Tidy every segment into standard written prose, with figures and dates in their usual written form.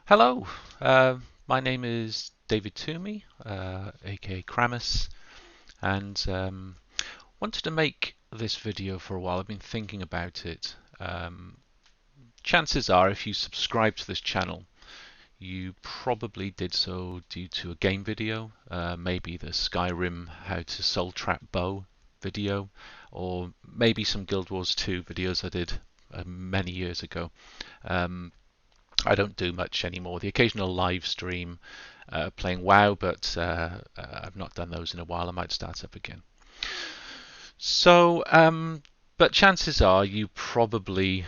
Hello, my name is David Toomey, aka Kramus, and wanted to make this video for a while. I've been thinking about it. Chances are, if you subscribe to this channel, you probably did so due to a game video, maybe the Skyrim How to Soul Trap Bow video, or maybe some Guild Wars 2 videos I did many years ago. Um, I don't do much anymore. The occasional live stream playing WoW, but I've not done those in a while. I might start up again. So, but chances are you probably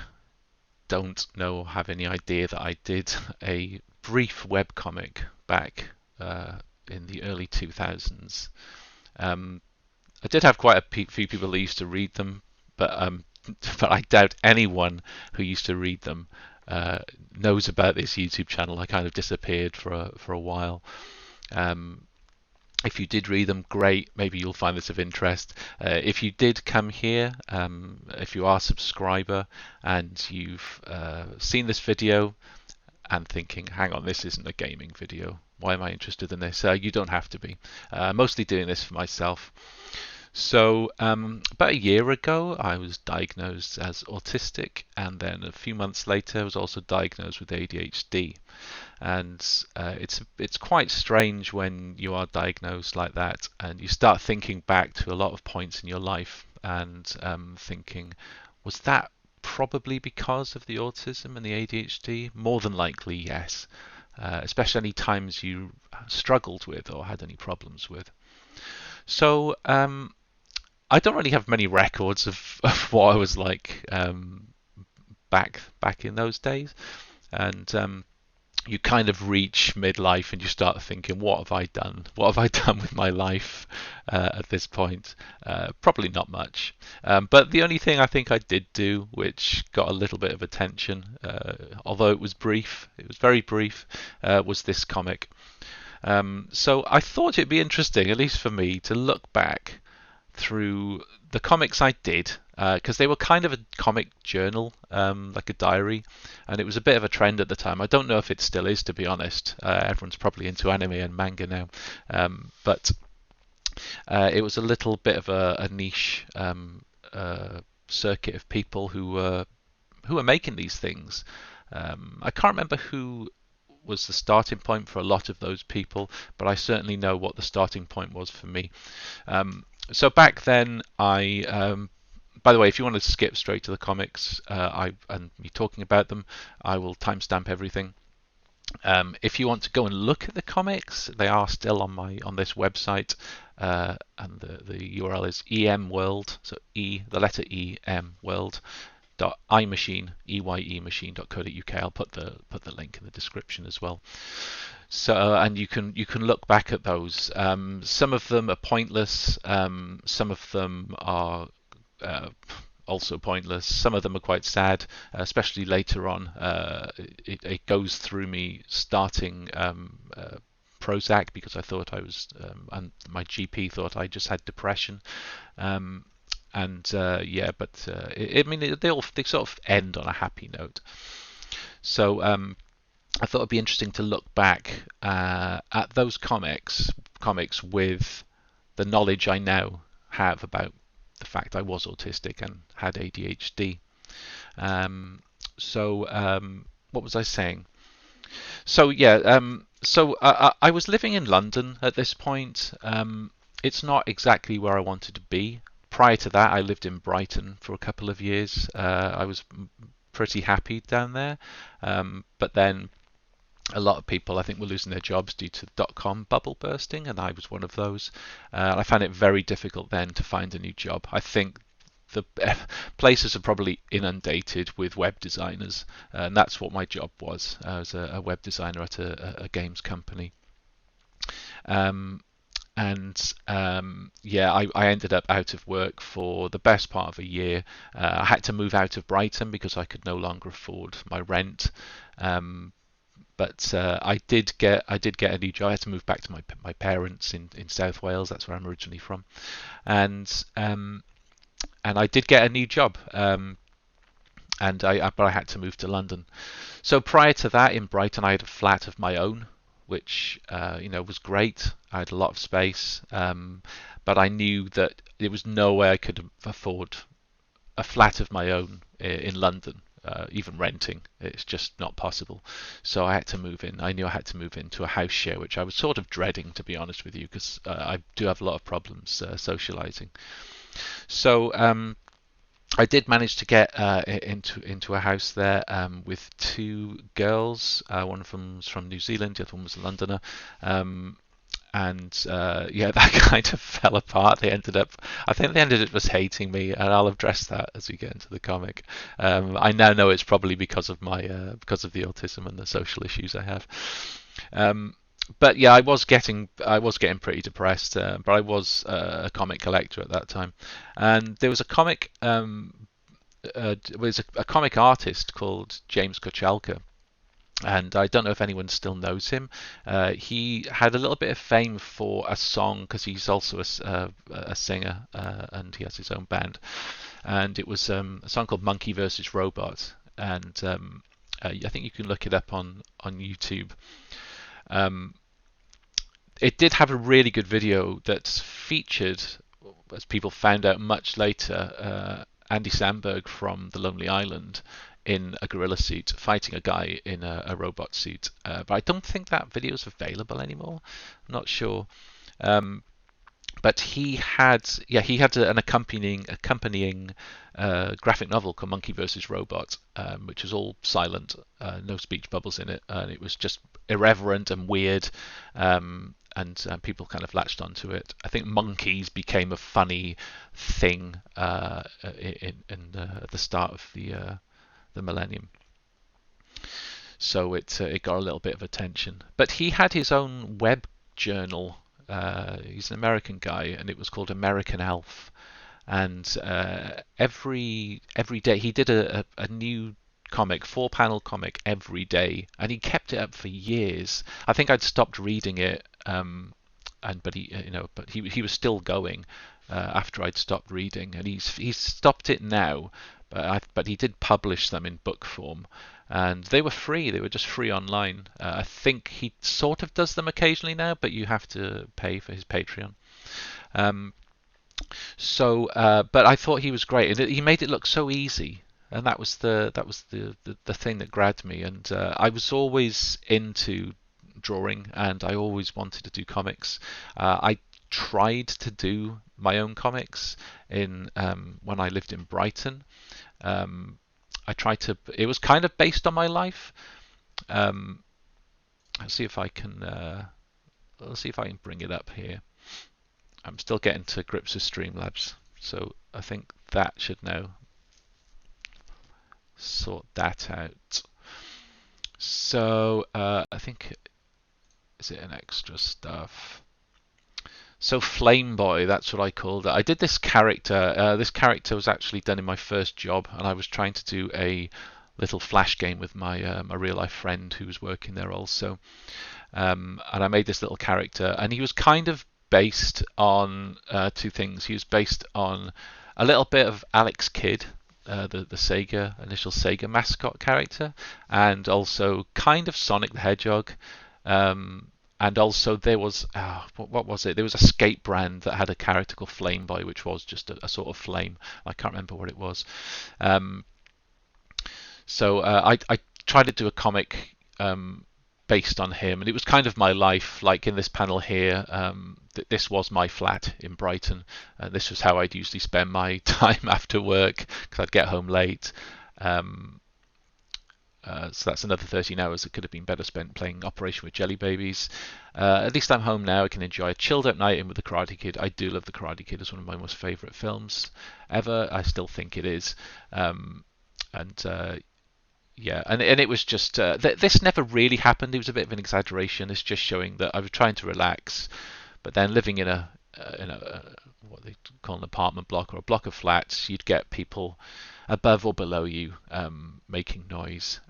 don't know or have any idea that I did a brief webcomic back in the early 2000s. I did have quite a few people that used to read them, but but I doubt anyone who used to read them uh, knows about this YouTube channel. I kind of disappeared for a while. Um, if you did read them, great. Maybe you'll find this of interest. If you did come here, if you are a subscriber and you've seen this video and thinking, hang on, this isn't a gaming video. Why am I interested in this? You don't have to be. Mostly doing this for myself. So, about a year ago, I was diagnosed as autistic, and then a few months later, I was also diagnosed with ADHD. And it's quite strange when you are diagnosed like that, and you start thinking back to a lot of points in your life, and thinking, was that probably because of the autism and the ADHD? More than likely, yes. Especially any times you struggled with or had any problems with. So, I don't really have many records of what I was like back in those days, and you kind of reach midlife and you start thinking, what have I done? What have I done with my life at this point? Probably not much. But the only thing I think I did do, which got a little bit of attention, although it was brief, it was very brief, was this comic. So I thought it'd be interesting, at least for me, to look back through the comics I did, because they were kind of a comic journal, like a diary, and it was a bit of a trend at the time. I don't know if it still is, to be honest. Everyone's probably into anime and manga now, but it was a little bit of a niche circuit of people who were making these things. I can't remember who was the starting point for a lot of those people, but I certainly know what the starting point was for me. So back then, by the way, if you want to skip straight to the comics, and me talking about them, I will timestamp everything. If you want to go and look at the comics, they are still on this website, and the URL is emworld, so the letter world. .imachine, eyemachine.co.uk. I'll put the link in the description as well. So and you can look back at those. Some of them are pointless. Some of them are also pointless. Some of them are quite sad, especially later on. It goes through me starting Prozac because I thought I was, and my GP thought I just had depression. And yeah, but I mean, they sort of end on a happy note. So I thought it'd be interesting to look back at those comics with the knowledge I now have about the fact I was autistic and had ADHD. What was I saying? So yeah, I was living in London at this point. It's not exactly where I wanted to be. Prior to that, I lived in Brighton for a couple of years. I was pretty happy down there, but then a lot of people, I think, were losing their jobs due to the dot-com bubble bursting, and I was one of those. I found it very difficult then to find a new job. I think the places are probably inundated with web designers, and that's what my job was. I was a web designer at a games company. And yeah, I ended up out of work for the best part of a year. I had to move out of Brighton because I could no longer afford my rent. But I did get a new job. I had to move back to my parents in South Wales. That's where I'm originally from, and I did get a new job. but I had to move to London. So prior to that, in Brighton, I had a flat of my own, which was great. I had a lot of space, but I knew that there was no way I could afford a flat of my own in London. Even renting, it's just not possible. So I had to move in. I knew I had to move into a house share, which I was sort of dreading, to be honest with you, because I do have a lot of problems socializing. So I did manage to get into a house there with two girls. One of them's from New Zealand, the other one was a Londoner. Um, and yeah, that kind of fell apart. I think they ended up just hating me, and I'll address that as we get into the comic. I now know it's probably because of the autism and the social issues I have. Um, but yeah, I was getting pretty depressed. But I was a comic collector at that time, and there was a comic was a comic artist called James Kochalka, and I don't know if anyone still knows him. He had a little bit of fame for a song because he's also a singer, and he has his own band. And it was a song called Monkey versus Robot, and I think you can look it up on YouTube. Um, it did have a really good video that featured, as people found out much later, Andy Samberg from The Lonely Island in a gorilla suit fighting a guy in a robot suit. But I don't think that video is available anymore. I'm not sure. Um, but he had an accompanying graphic novel called Monkey versus Robot, which was all silent, no speech bubbles in it, and it was just irreverent and weird. And people kind of latched onto it. I think monkeys became a funny thing at the start of the millennium. So it got a little bit of attention. But he had his own web journal. He's an American guy, and it was called American Elf. And every day he did a new comic, 4 panel comic every day, and he kept it up for years. I think I'd stopped reading it, but he was still going after I'd stopped reading, and he's stopped it now. But he did publish them in book form, and they were free. They were just free online. I think he sort of does them occasionally now, but you have to pay for his Patreon. Um, but I thought he was great. He made it look so easy, and that was the thing that grabbed me. And I was always into drawing, and I always wanted to do comics. I tried to do my own comics in when I lived in Brighton. Um, I tried to. It was kind of based on my life. Um, let's see if I can. Let's see if I can bring it up here. I'm still getting to grips with Streamlabs, so I think that should now sort that out. So I think, is it an extra stuff? So Flame Boy, that's what I called it. I did this character. This character was actually done in my first job, and I was trying to do a little flash game with my real life friend who was working there also. And I made this little character, and he was kind of based on two things. He was based on a little bit of Alex Kidd, the Sega initial Sega mascot character, and also kind of Sonic the Hedgehog. And also there was what was it? There was a skate brand that had a character called Flame Boy, which was just a sort of flame. I can't remember what it was. So I tried to do a comic based on him, and it was kind of my life. Like in this panel here, this was my flat in Brighton, and this was how I'd usually spend my time after work because I'd get home late. So that's another 13 hours that could have been better spent playing Operation with Jelly Babies. At least I'm home now. I can enjoy a chilled out night in with The Karate Kid. I do love The Karate Kid. It's one of my most favourite films ever. I still think it is. Yeah, and it was just this never really happened. It was a bit of an exaggeration. It's just showing that I was trying to relax, but then living in a what they call an apartment block or a block of flats, you'd get people above or below you making noise.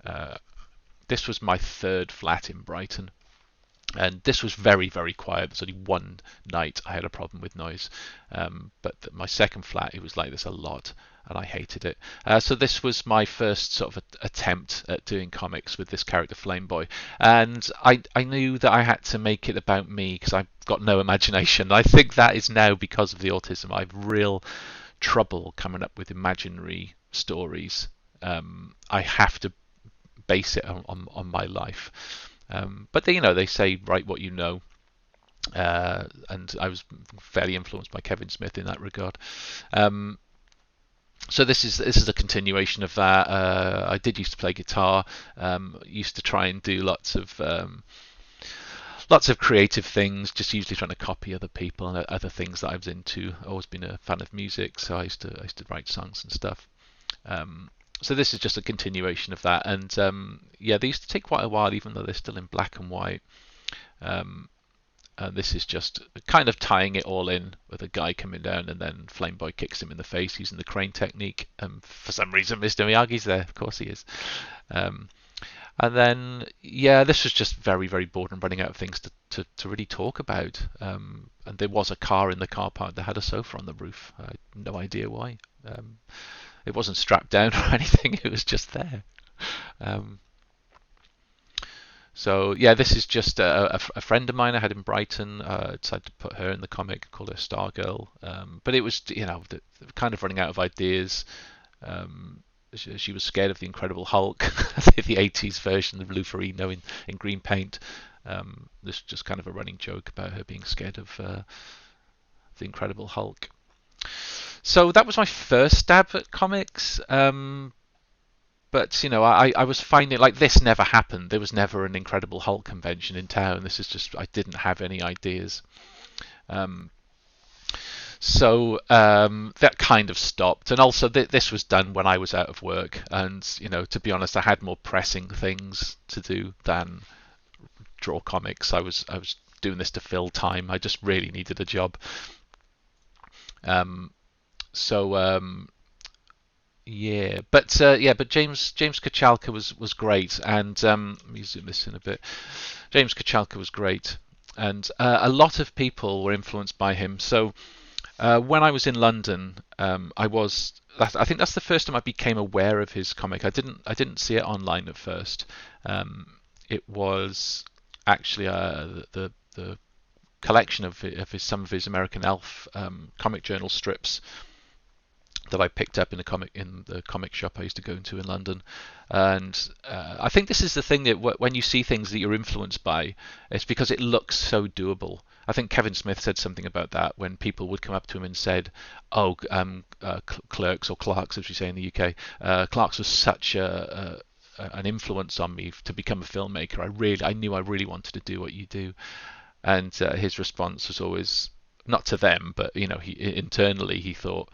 This was my third flat in Brighton, And this was very, very quiet. There's only one night I had a problem with noise. But my second flat, it was like this a lot, and I hated it. So this was my first sort of attempt at doing comics with this character Flameboy. And I knew that I had to make it about me because I've got no imagination. I think that is now because of the autism. I have real trouble coming up with imaginary stories. I have to base it on my life. But they say write what you know, and I was fairly influenced by Kevin Smith in that regard. So this is a continuation of that. I did used to play guitar. Used to try and do lots of creative things, just usually trying to copy other people and other things that I was into. I've always been a fan of music, so I used to write songs and stuff. So this is just a continuation of that, and they used to take quite a while, even though they're still in black and white. And this is just kind of tying it all in with a guy coming down, and then Flameboy kicks him in the face using the crane technique. For some reason, Mr. Miyagi's there. Of course he is. And then, this was just very, very bored and running out of things to really talk about. And there was a car in the car park that had a sofa on the roof. I had no idea why. It wasn't strapped down or anything. It was just there. This is just a friend of mine I had in Brighton. I decided to put her in the comic, called her Stargirl. But it was, kind of running out of ideas. She was scared of the Incredible Hulk, the 80s version of Lou Ferrigno in green paint. This is just kind of a running joke about her being scared of the Incredible Hulk. So that was my first stab at comics. But I was finding like this never happened. There was never an Incredible Hulk convention in town. This is just, I didn't have any ideas. That kind of stopped. And also this was done when I was out of work. And, to be honest, I had more pressing things to do than draw comics. I was doing this to fill time. I just really needed a job. But James Kochalka was great, and let me zoom this in a bit. James Kochalka was great, and a lot of people were influenced by him. So when I was in London, I think that's the first time I became aware of his comic. I didn't see it online at first. It was actually the collection of some of his American Elf comic journal strips that I picked up in the comic shop I used to go into in London. And I think this is the thing that when you see things that you're influenced by, it's because it looks so doable. I think Kevin Smith said something about that when people would come up to him and said, Clerks, or Clarks as we say in the UK, Clarks was such an influence on me to become a filmmaker. I knew I really wanted to do what you do. And his response was always, not to them, but internally he thought,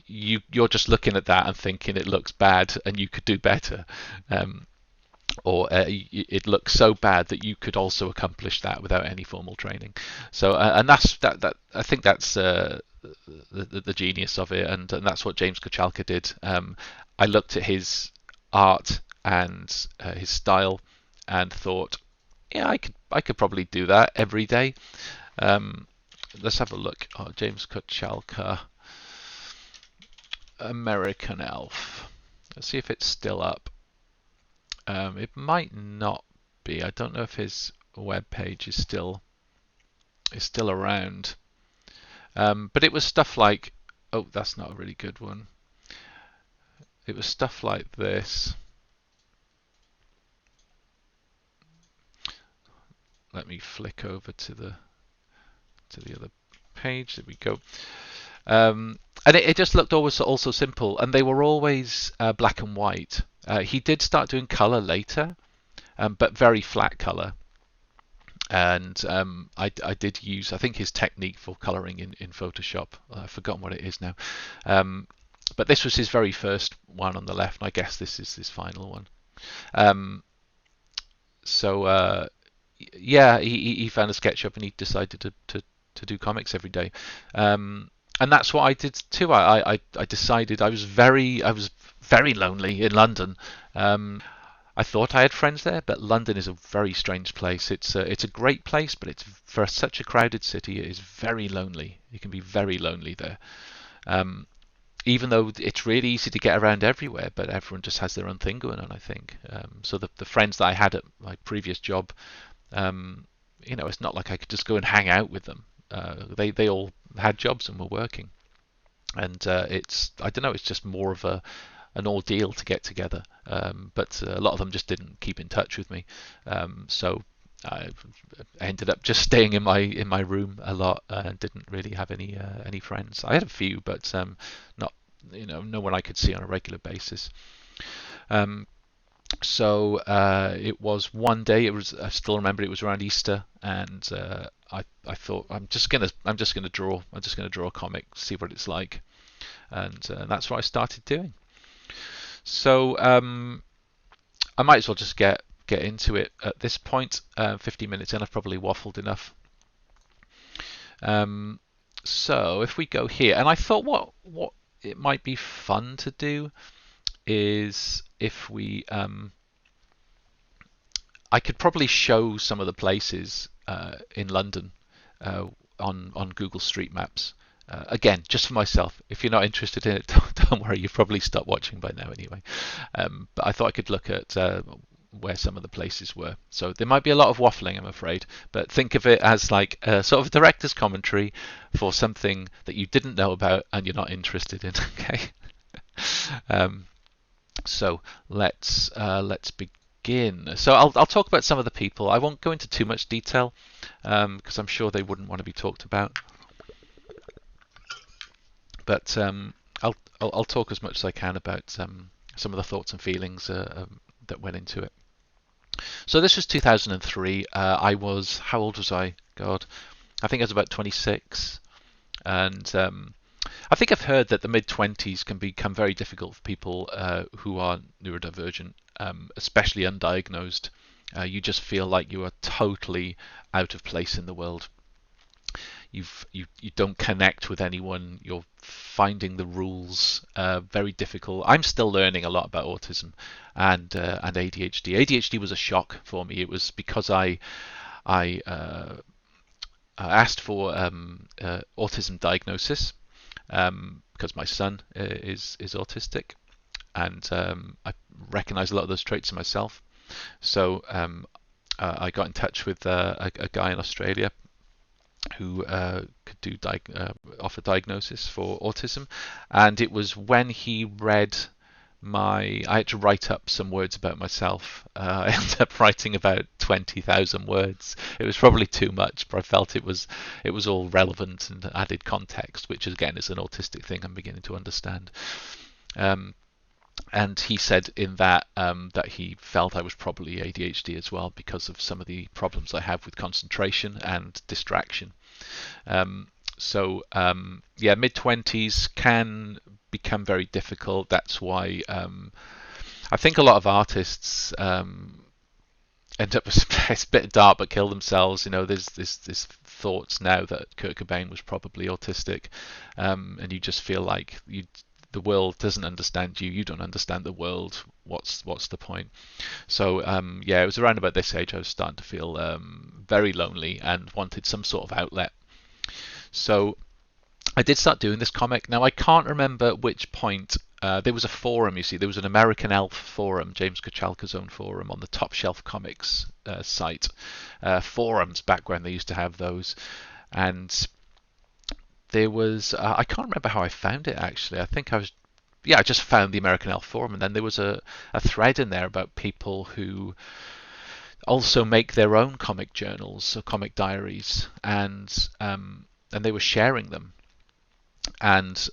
you're just looking at that and thinking it looks bad and you could do better, or it looks so bad that you could also accomplish that without any formal training. So and that's that I think that's the genius of it, and that's what James Kochalka did. I looked at his art and his style and thought, I could probably do that every day. Let's have a look. James Kochalka, American Elf. Let's see if it's still up. It might not be. I don't know if his web page is still around. But it was stuff like, that's not a really good one. It was stuff like this. Let me flick over to the other page. There we go. And it just looked always also simple, and they were always black and white. He did start doing color later, but very flat color. And I did use, I think, his technique for coloring in Photoshop. I've forgotten what it is now. But this was his very first one on the left, and I guess this is his final one. He found a SketchUp and he decided to do comics every day. And that's what I did too. I decided I was very lonely in London. I thought I had friends there, but London is a very strange place. It's a great place, but it's for such a crowded city. It is very lonely. You can be very lonely there. Um, Even though it's really easy to get around everywhere, but everyone just has their own thing going on, I think. So the friends that I had at my previous job, um, it's not like I could just go and hang out with them. They all had jobs and were working, and it's I don't know, it's just more of an ordeal to get together. But a lot of them just didn't keep in touch with me, so I ended up just staying in my room a lot and didn't really have any friends. I had a few, but not no one I could see on a regular basis. Um, so it was one day. I still remember it was around Easter, and I thought I'm just gonna draw a comic, see what it's like, and that's what I started doing. So I might as well just get into it at this point. 15 minutes in, I've probably waffled enough. Um, so if we go here, and I thought what it might be fun to do is if we I could probably show some of the places in London uh, on Google Street Maps. Again, just for myself. If you're not interested in it, don't worry. You've probably stopped watching by now anyway. But I thought I could look at where some of the places were. So there might be a lot of waffling, I'm afraid. But think of it as like a sort of director's commentary for something that you didn't know about and you're not interested in. Okay. um, so let's begin. So I'll talk about some of the people. I won't go into too much detail because I'm sure they wouldn't want to be talked about. But I'll talk as much as I can about some of the thoughts and feelings that went into it. So this was 2003. How old was I? God, I think I was about 26. And I think I've heard that the mid-20s can become very difficult for people who are neurodivergent, especially undiagnosed. You just feel like you are totally out of place in the world. You don't connect with anyone. You're finding the rules very difficult. I'm still learning a lot about autism and ADHD. ADHD was a shock for me. It was because I asked for autism diagnosis because my son is autistic, and I recognize a lot of those traits in myself. So I got in touch with a guy in Australia who could offer diagnosis for autism, and it was when he read I had to write up some words about myself. I ended up writing about 20,000 words. It was probably too much, but I felt it was all relevant and added context, which again is an autistic thing I'm beginning to understand. And he said in that that he felt I was probably ADHD as well because of some of the problems I have with concentration and distraction. Yeah, mid-20s can become very difficult. That's why I think a lot of artists end up with it's a bit dark but kill themselves. There's this thoughts now that Kurt Cobain was probably autistic, and you just feel like the world doesn't understand you. You don't understand the world. What's the point? So yeah, it was around about this age I was starting to feel very lonely and wanted some sort of outlet. So I did start doing this comic. Now I can't remember which point. There was a forum, you see. There was an American Elf forum, James Kochalka's own forum, on the Top Shelf Comics site. Forums back when they used to have those, and there was I can't remember how I found it actually. I think I just found the American Elf forum, and then there was a thread in there about people who also make their own comic journals or comic diaries, and they were sharing them. And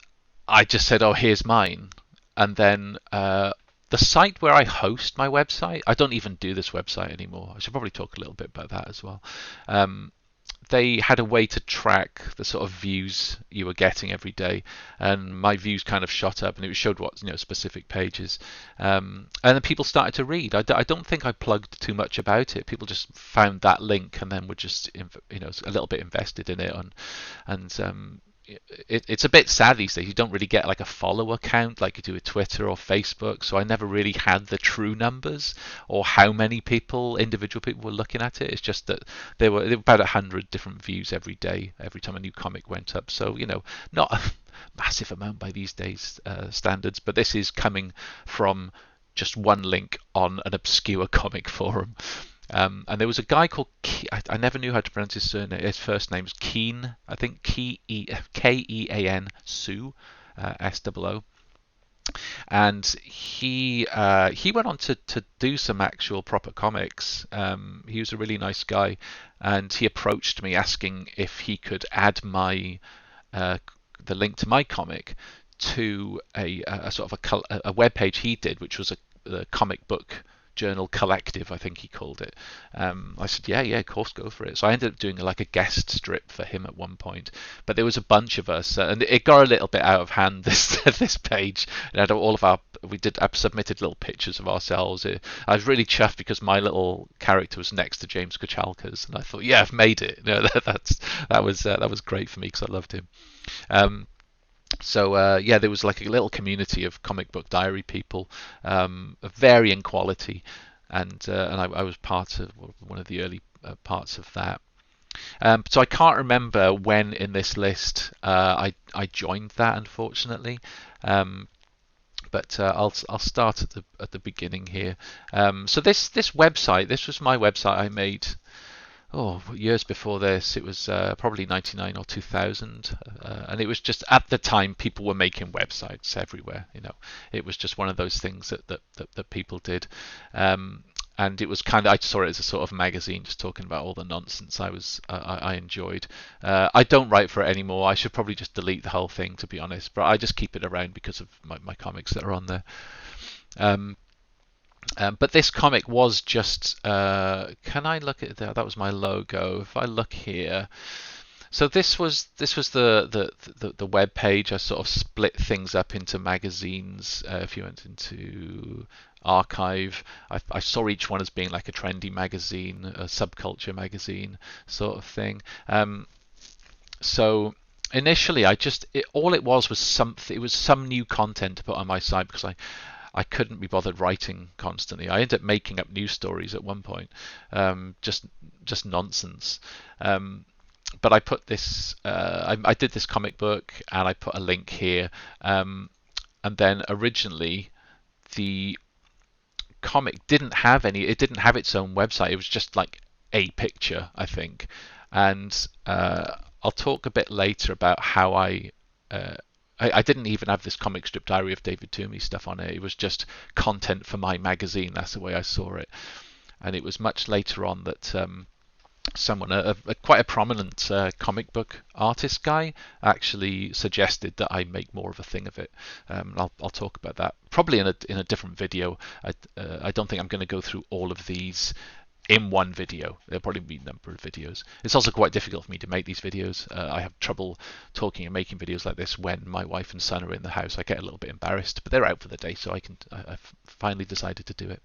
I just said, "Oh, here's mine." And then the site where I host my website, I don't even do this website anymore. I should probably talk a little bit about that as well. They had a way to track the sort of views you were getting every day, and my views kind of shot up, and it showed what specific pages, and then people started to read. I don't think I plugged too much about it. People just found that link and then were just a little bit invested in it, and it's a bit sad these days. You don't really get like a follow count like you do with Twitter or Facebook. So I never really had the true numbers or how many individual people were looking at it. It's just that there were about 100 different views every day, every time a new comic went up. So not a massive amount by these days standards. But this is coming from just one link on an obscure comic forum. And there was a guy called I never knew how to pronounce his surname. His first name's Keen, I think Kean Sue, SOO, and he went on to do some actual proper comics. He was a really nice guy, and he approached me asking if he could add the link to my comic to a sort of a web page he did, which was a comic book journal collective, I think he called it. I said, yeah, of course, go for it. So I ended up doing like a guest strip for him at one point. But there was a bunch of us, and it got a little bit out of hand. This page, it had all of I submitted little pictures of ourselves. I was really chuffed because my little character was next to James Kochalka's, and I thought, yeah, I've made it. That was great for me because I loved him. So there was like a little community of comic book diary people of varying quality, and I was part of one of the early parts of that. So I can't remember when in this list I joined that, unfortunately. But I'll start at the beginning here. So this website, this was my website I made. Years before this. It was probably 99 or 2000, and it was just at the time people were making websites everywhere. It was just one of those things that people did, and it was I saw it as a sort of magazine, just talking about all the nonsense I enjoyed. I don't write for it anymore. I should probably just delete the whole thing, to be honest, but I just keep it around because of my comics that are on there. But this comic was just. Can I look at that? That was my logo. If I look here, so this was the web page. I sort of split things up into magazines. If you went into archive, I saw each one as being like a trendy magazine, a subculture magazine sort of thing. So initially, all it was something. It was some new content to put on my site because I couldn't be bothered writing constantly. I ended up making up news stories at one point, just nonsense. But I put this, I did this comic book, and I put a link here. And then originally, the comic didn't have its own website. It was just like a picture, I think. And I'll talk a bit later about how I didn't even have this comic strip diary of David Toomey stuff on it. It was just content for my magazine. That's the way I saw it. And it was much later on that someone, quite a prominent comic book artist guy, actually suggested that I make more of a thing of it. I'll talk about that probably in a different video. I don't think I'm going to go through all of these in one video. There'll probably be a number of videos. It's also quite difficult for me to make these videos. I have trouble talking and making videos like this when my wife and son are in the house. I get a little bit embarrassed, but they're out for the day, so I've finally decided to do it.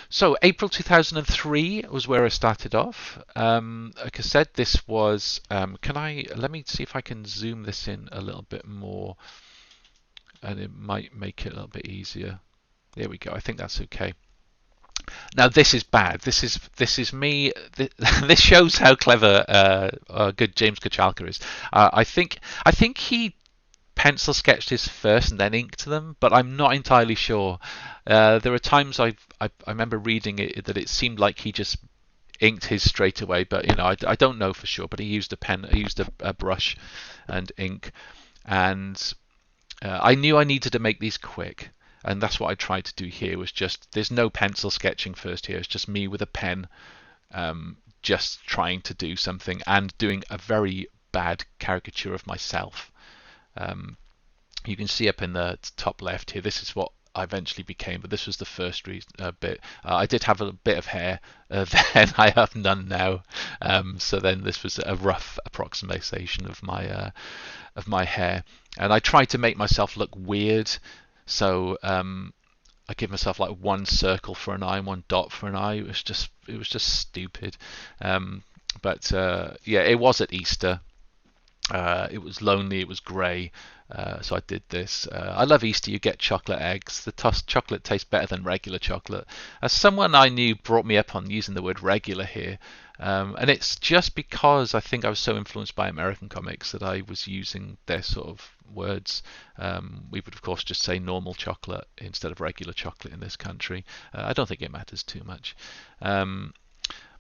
So April 2003 was where I started off. Like I said, this was. Let me see if I can zoom this in a little bit more, and it might make it a little bit easier. There we go. I think that's okay. Now this is bad. This is me. This shows how clever, good James Kochalka is. I think he pencil sketched his first and then inked them, but I'm not entirely sure. There are times I remember reading it that it seemed like he just inked his straight away, but I don't know for sure. But he used a pen, he used a brush and ink, and I knew I needed to make these quick. And that's what I tried to do here. Was just there's no pencil sketching first here. It's just me with a pen, just trying to do something and doing a very bad caricature of myself. You can see up in the top left here. This is what I eventually became, but this was the first bit. I did have a bit of hair then. I have none now. So then this was a rough approximation of my hair, and I tried to make myself look weird. So I give myself like one circle for an eye and one dot for an eye. It was just stupid. But it was at Easter, It was lonely, it was grey, so I did this. I love Easter. You get chocolate eggs. The chocolate tastes better than regular chocolate. As someone I knew brought me up on using the word regular here, and it's just because I think I was so influenced by American comics that I was using their sort of words. We would of course just say normal chocolate instead of regular chocolate in this country. I don't think it matters too much.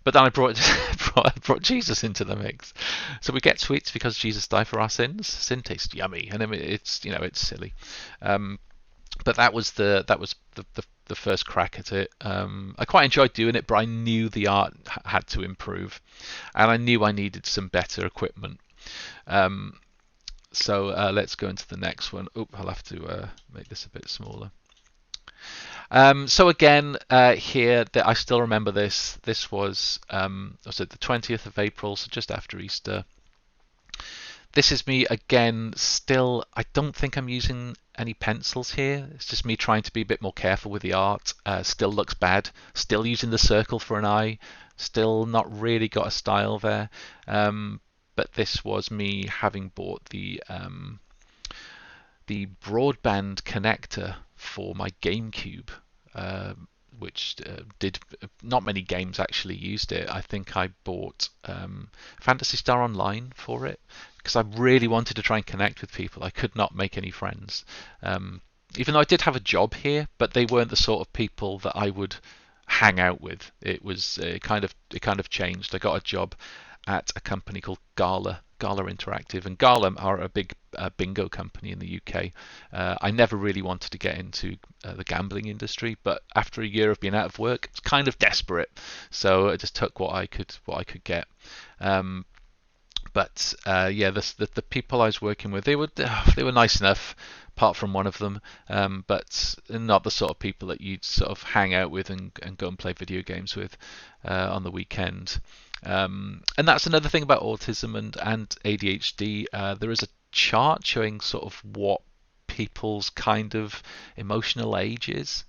But then I brought Jesus into the mix. So we get sweets because Jesus died for our sins. Sin tastes yummy, and I mean it's silly. But that was the first crack at it. I quite enjoyed doing it, but I knew the art had to improve, and I knew I needed some better equipment. So let's go into the next one. I'll have to make this a bit smaller. So again, here I still remember this. This was the 20th of April, so just after Easter. This is me again. Still, I don't think I'm using any pencils here. It's just me trying to be a bit more careful with the art. Still looks bad. Still using the circle for an eye. Still not really got a style there. But this was me having bought the broadband connector for my Gamecube, which did not many games actually used it. I think I bought Phantasy Star Online for it because I really wanted to try and connect with people. I could not make any friends, even though I did have a job here, but they weren't the sort of people that I would hang out with. It kind of changed. I got a job at a company called Gala Interactive, and Gala are a big bingo company in the UK. I never really wanted to get into the gambling industry, but after a year of being out of work, it's kind of desperate, so I just took what I could get. But the people I was working with, they were nice enough, apart from one of them, but not the sort of people that you'd sort of hang out with and go and play video games with on the weekend. And that's another thing about autism and ADHD. There is a chart showing sort of what people's kind of emotional age is,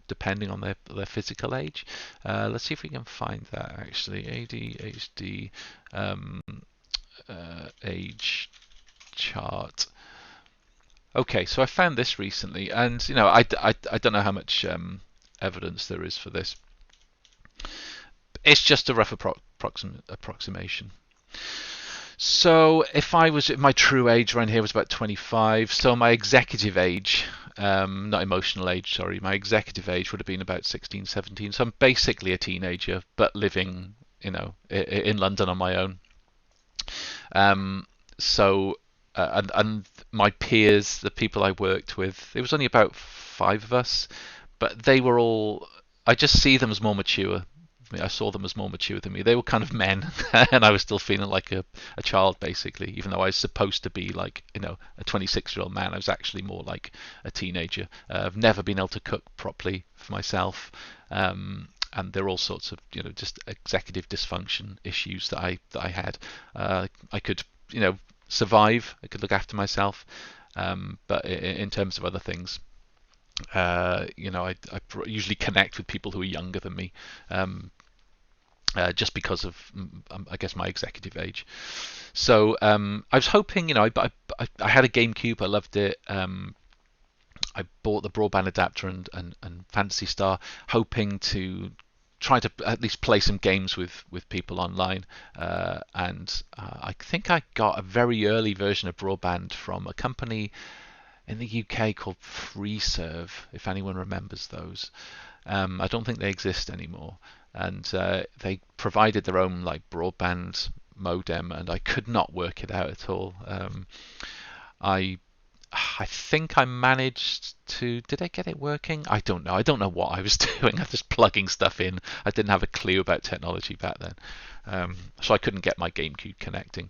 depending on their physical age. Let's see if we can find that actually. ADHD age chart. Okay, so I found this recently, and I don't know how much evidence there is for this. It's just a rough approximation. So if I was my true age around here was about 25, so my executive age, not emotional age, sorry, my executive age would have been about 16, 17. So I'm basically a teenager, but living, in London on my own. And my peers, the people I worked with, it was only about 5 of us, but they were all. I just see them as more mature. I saw them as more mature than me. They were kind of men, and I was still feeling like a child, basically, even though I was supposed to be like, a 26-year-old man. I was actually more like a teenager. I've never been able to cook properly for myself, and there are all sorts of, just executive dysfunction issues that I had. I could, survive. I could look after myself, but in terms of other things, I usually connect with people who are younger than me, just because of, I guess, my executive age. So I was hoping, I had a Gamecube, I loved it. I bought the broadband adapter and Phantasy Star, hoping to try to at least play some games with people online. And I think I got a very early version of broadband from a company in the UK called FreeServe, if anyone remembers those. I don't think they exist anymore. And they provided their own like broadband modem, and I could not work it out at all. I think I managed to. Did I get it working? I don't know. I don't know what I was doing. I was just plugging stuff in. I didn't have a clue about technology back then, so I couldn't get my GameCube connecting.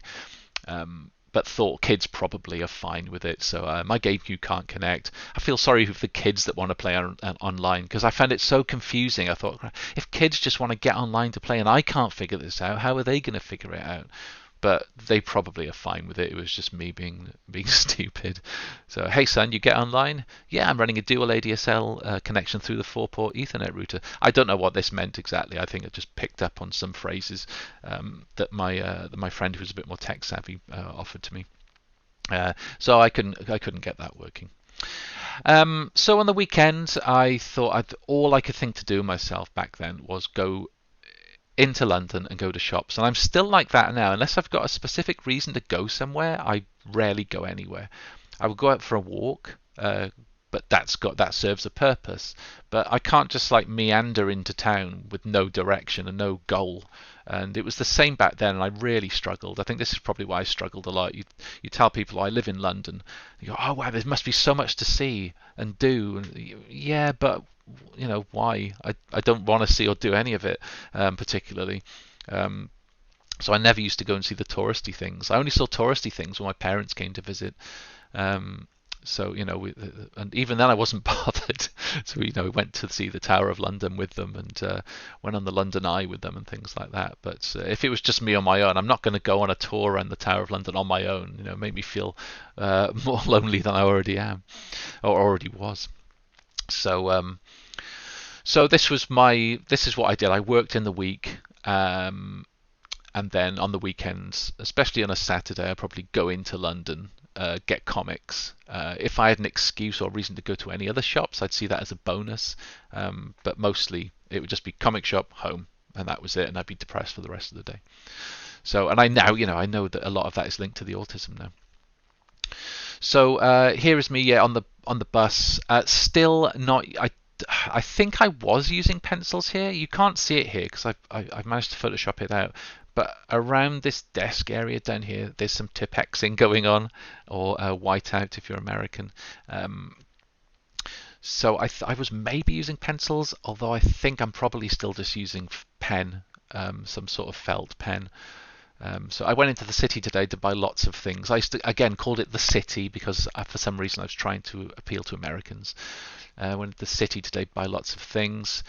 But thought kids probably are fine with it, so my GameCube can't connect. I feel sorry for the kids that want to play online, because I found it so confusing. I thought, if kids just want to get online to play and I can't figure this out, how are they going to figure it out? but they probably are fine with it. It was just me being stupid. So, hey son, you get online? Yeah, I'm running a dual ADSL connection through the 4-port Ethernet router. I don't know what this meant exactly. I think I just picked up on some phrases that my friend who was a bit more tech savvy offered to me. So I couldn't get that working. So on the weekends, I thought all I could think to do myself back then was go into London and go to shops. And I'm still like that now. Unless I've got a specific reason to go somewhere, I rarely go anywhere. I will go out for a walk, but that serves a purpose. But I can't just like meander into town with no direction and no goal. And it was the same back then, and I really struggled. I think this is probably why I struggled a lot. You tell people I live in London, you go, oh wow, there must be so much to see and do. And yeah, but why? I don't want to see or do any of it particularly. So I never used to go and see the touristy things. I only saw touristy things when my parents came to visit. So and even then I wasn't bothered. So we went to see the Tower of London with them, and went on the London Eye with them and things like that. But if it was just me on my own, I'm not going to go on a tour around the Tower of London on my own. It made me feel more lonely than I already am, or already was. So this is what I did. I worked in the week, and then on the weekends, especially on a Saturday, I'd probably go into London, get comics. If I had an excuse or reason to go to any other shops, I'd see that as a bonus. But mostly it would just be comic shop, home, and that was it. And I'd be depressed for the rest of the day. So, and I know that a lot of that is linked to the autism now. So here is me, on the bus. Still not. I think I was using pencils here. You can't see it here because I've managed to Photoshop it out. But around this desk area down here, there's some Tipexing going on, or whiteout if you're American. So I was maybe using pencils, although I think I'm probably still just using pen, some sort of felt pen. So I went into the city today to buy lots of things. I again called it the city because for some reason I was trying to appeal to Americans. I went to the city today to buy lots of things.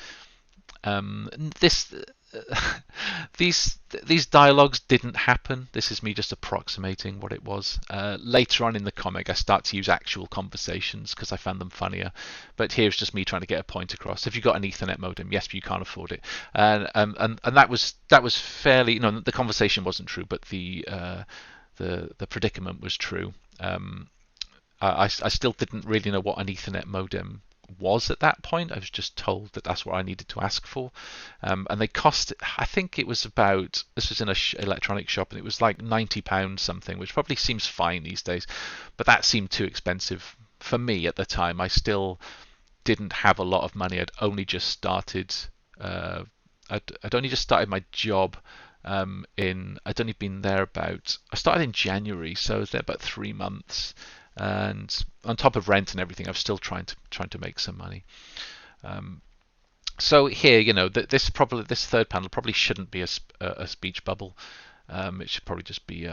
These dialogues didn't happen. This is me just approximating what it was. Later on in the comic, I start to use actual conversations because I found them funnier. But here's just me trying to get a point across. Have you got an Ethernet modem? Yes, but you can't afford it. And that was fairly. No, the conversation wasn't true, but the predicament was true. I still didn't really know what an Ethernet modem was at that point. I was just told that that's what I needed to ask for, and they cost. I think it was about. This was in a electronic shop, and it was like £90 something, which probably seems fine these days, but that seemed too expensive for me at the time. I still didn't have a lot of money. I'd only just started. I'd only just started my job. I'd only been there about. I started in January, so I was there about 3 months. And on top of rent and everything, I was still trying to make some money. So here, this third panel probably shouldn't be a speech bubble. It should probably just be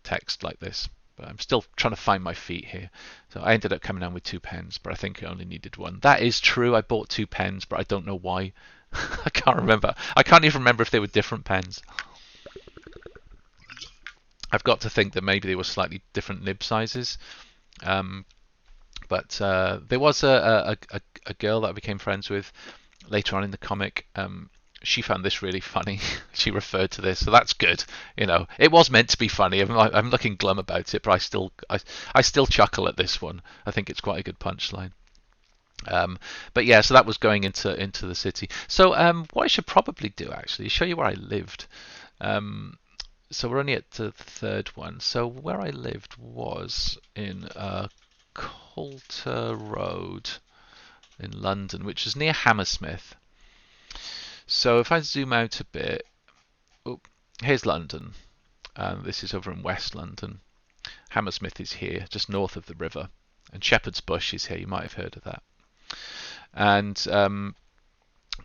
text like this. But I'm still trying to find my feet here. So I ended up coming down with 2 pens, but I think I only needed 1. That is true. I bought 2 pens, but I don't know why. I can't remember. I can't even remember if they were different pens. I've got to think that maybe they were slightly different nib sizes. But there was a girl that I became friends with later on in the comic. She found this really funny. She referred to this, so that's good. It was meant to be funny. I'm looking glum about it, but I still chuckle at this one. I think it's quite a good punchline. But yeah, so that was going into the city. So what I should probably do actually is show you where I lived. So we're only at the third one. So where I lived was in Coulter Road in London, which is near Hammersmith. So if I zoom out a bit, here's London. This is over in West London. Hammersmith is here, just north of the river. And Shepherd's Bush is here. You might have heard of that. And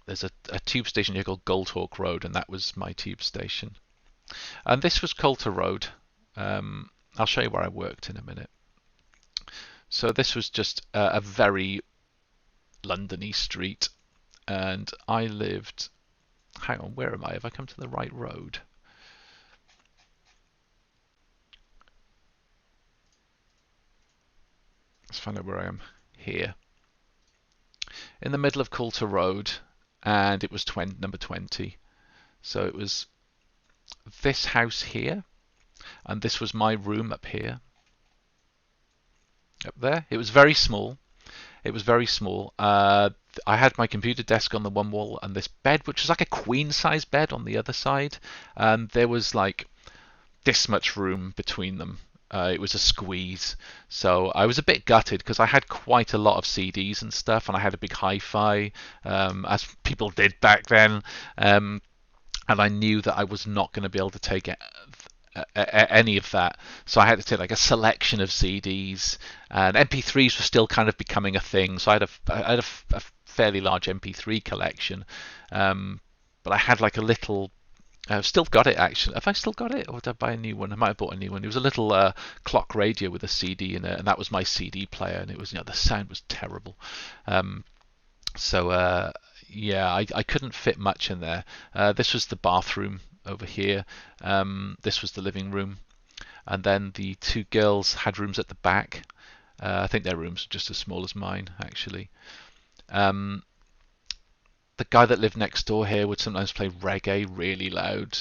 there's a tube station here called Goldhawk Road, and that was my tube station. And this was Coulter Road. I'll show you where I worked in a minute. So this was just a very London-y street, and I lived. Hang on, where am I? Have I come to the right road? find out where I am here. In the middle of Coulter Road, and it was number 20. So it was this house here, and this was my room up here. Up there. It was very small. It was very small. I had my computer desk on the one wall and this bed, which was like a queen size bed on the other side. And there was like this much room between them. It was a squeeze. So I was a bit gutted because I had quite a lot of CDs and stuff, and I had a big hi-fi, as people did back then. And I knew that I was not going to be able to take any of that, so I had to take like a selection of CDs, and MP3s were still kind of becoming a thing. So I had a fairly large MP3 collection, but I had like a little. I've still got it actually. Have I still got it, or did I buy a new one? I might have bought a new one. It was a little clock radio with a CD in it, and that was my CD player. And it was, the sound was terrible. Yeah, I couldn't fit much in there. This was the bathroom over here. This was the living room, and then the two girls had rooms at the back. I think their rooms were just as small as mine, actually. The guy that lived next door here would sometimes play reggae really loud,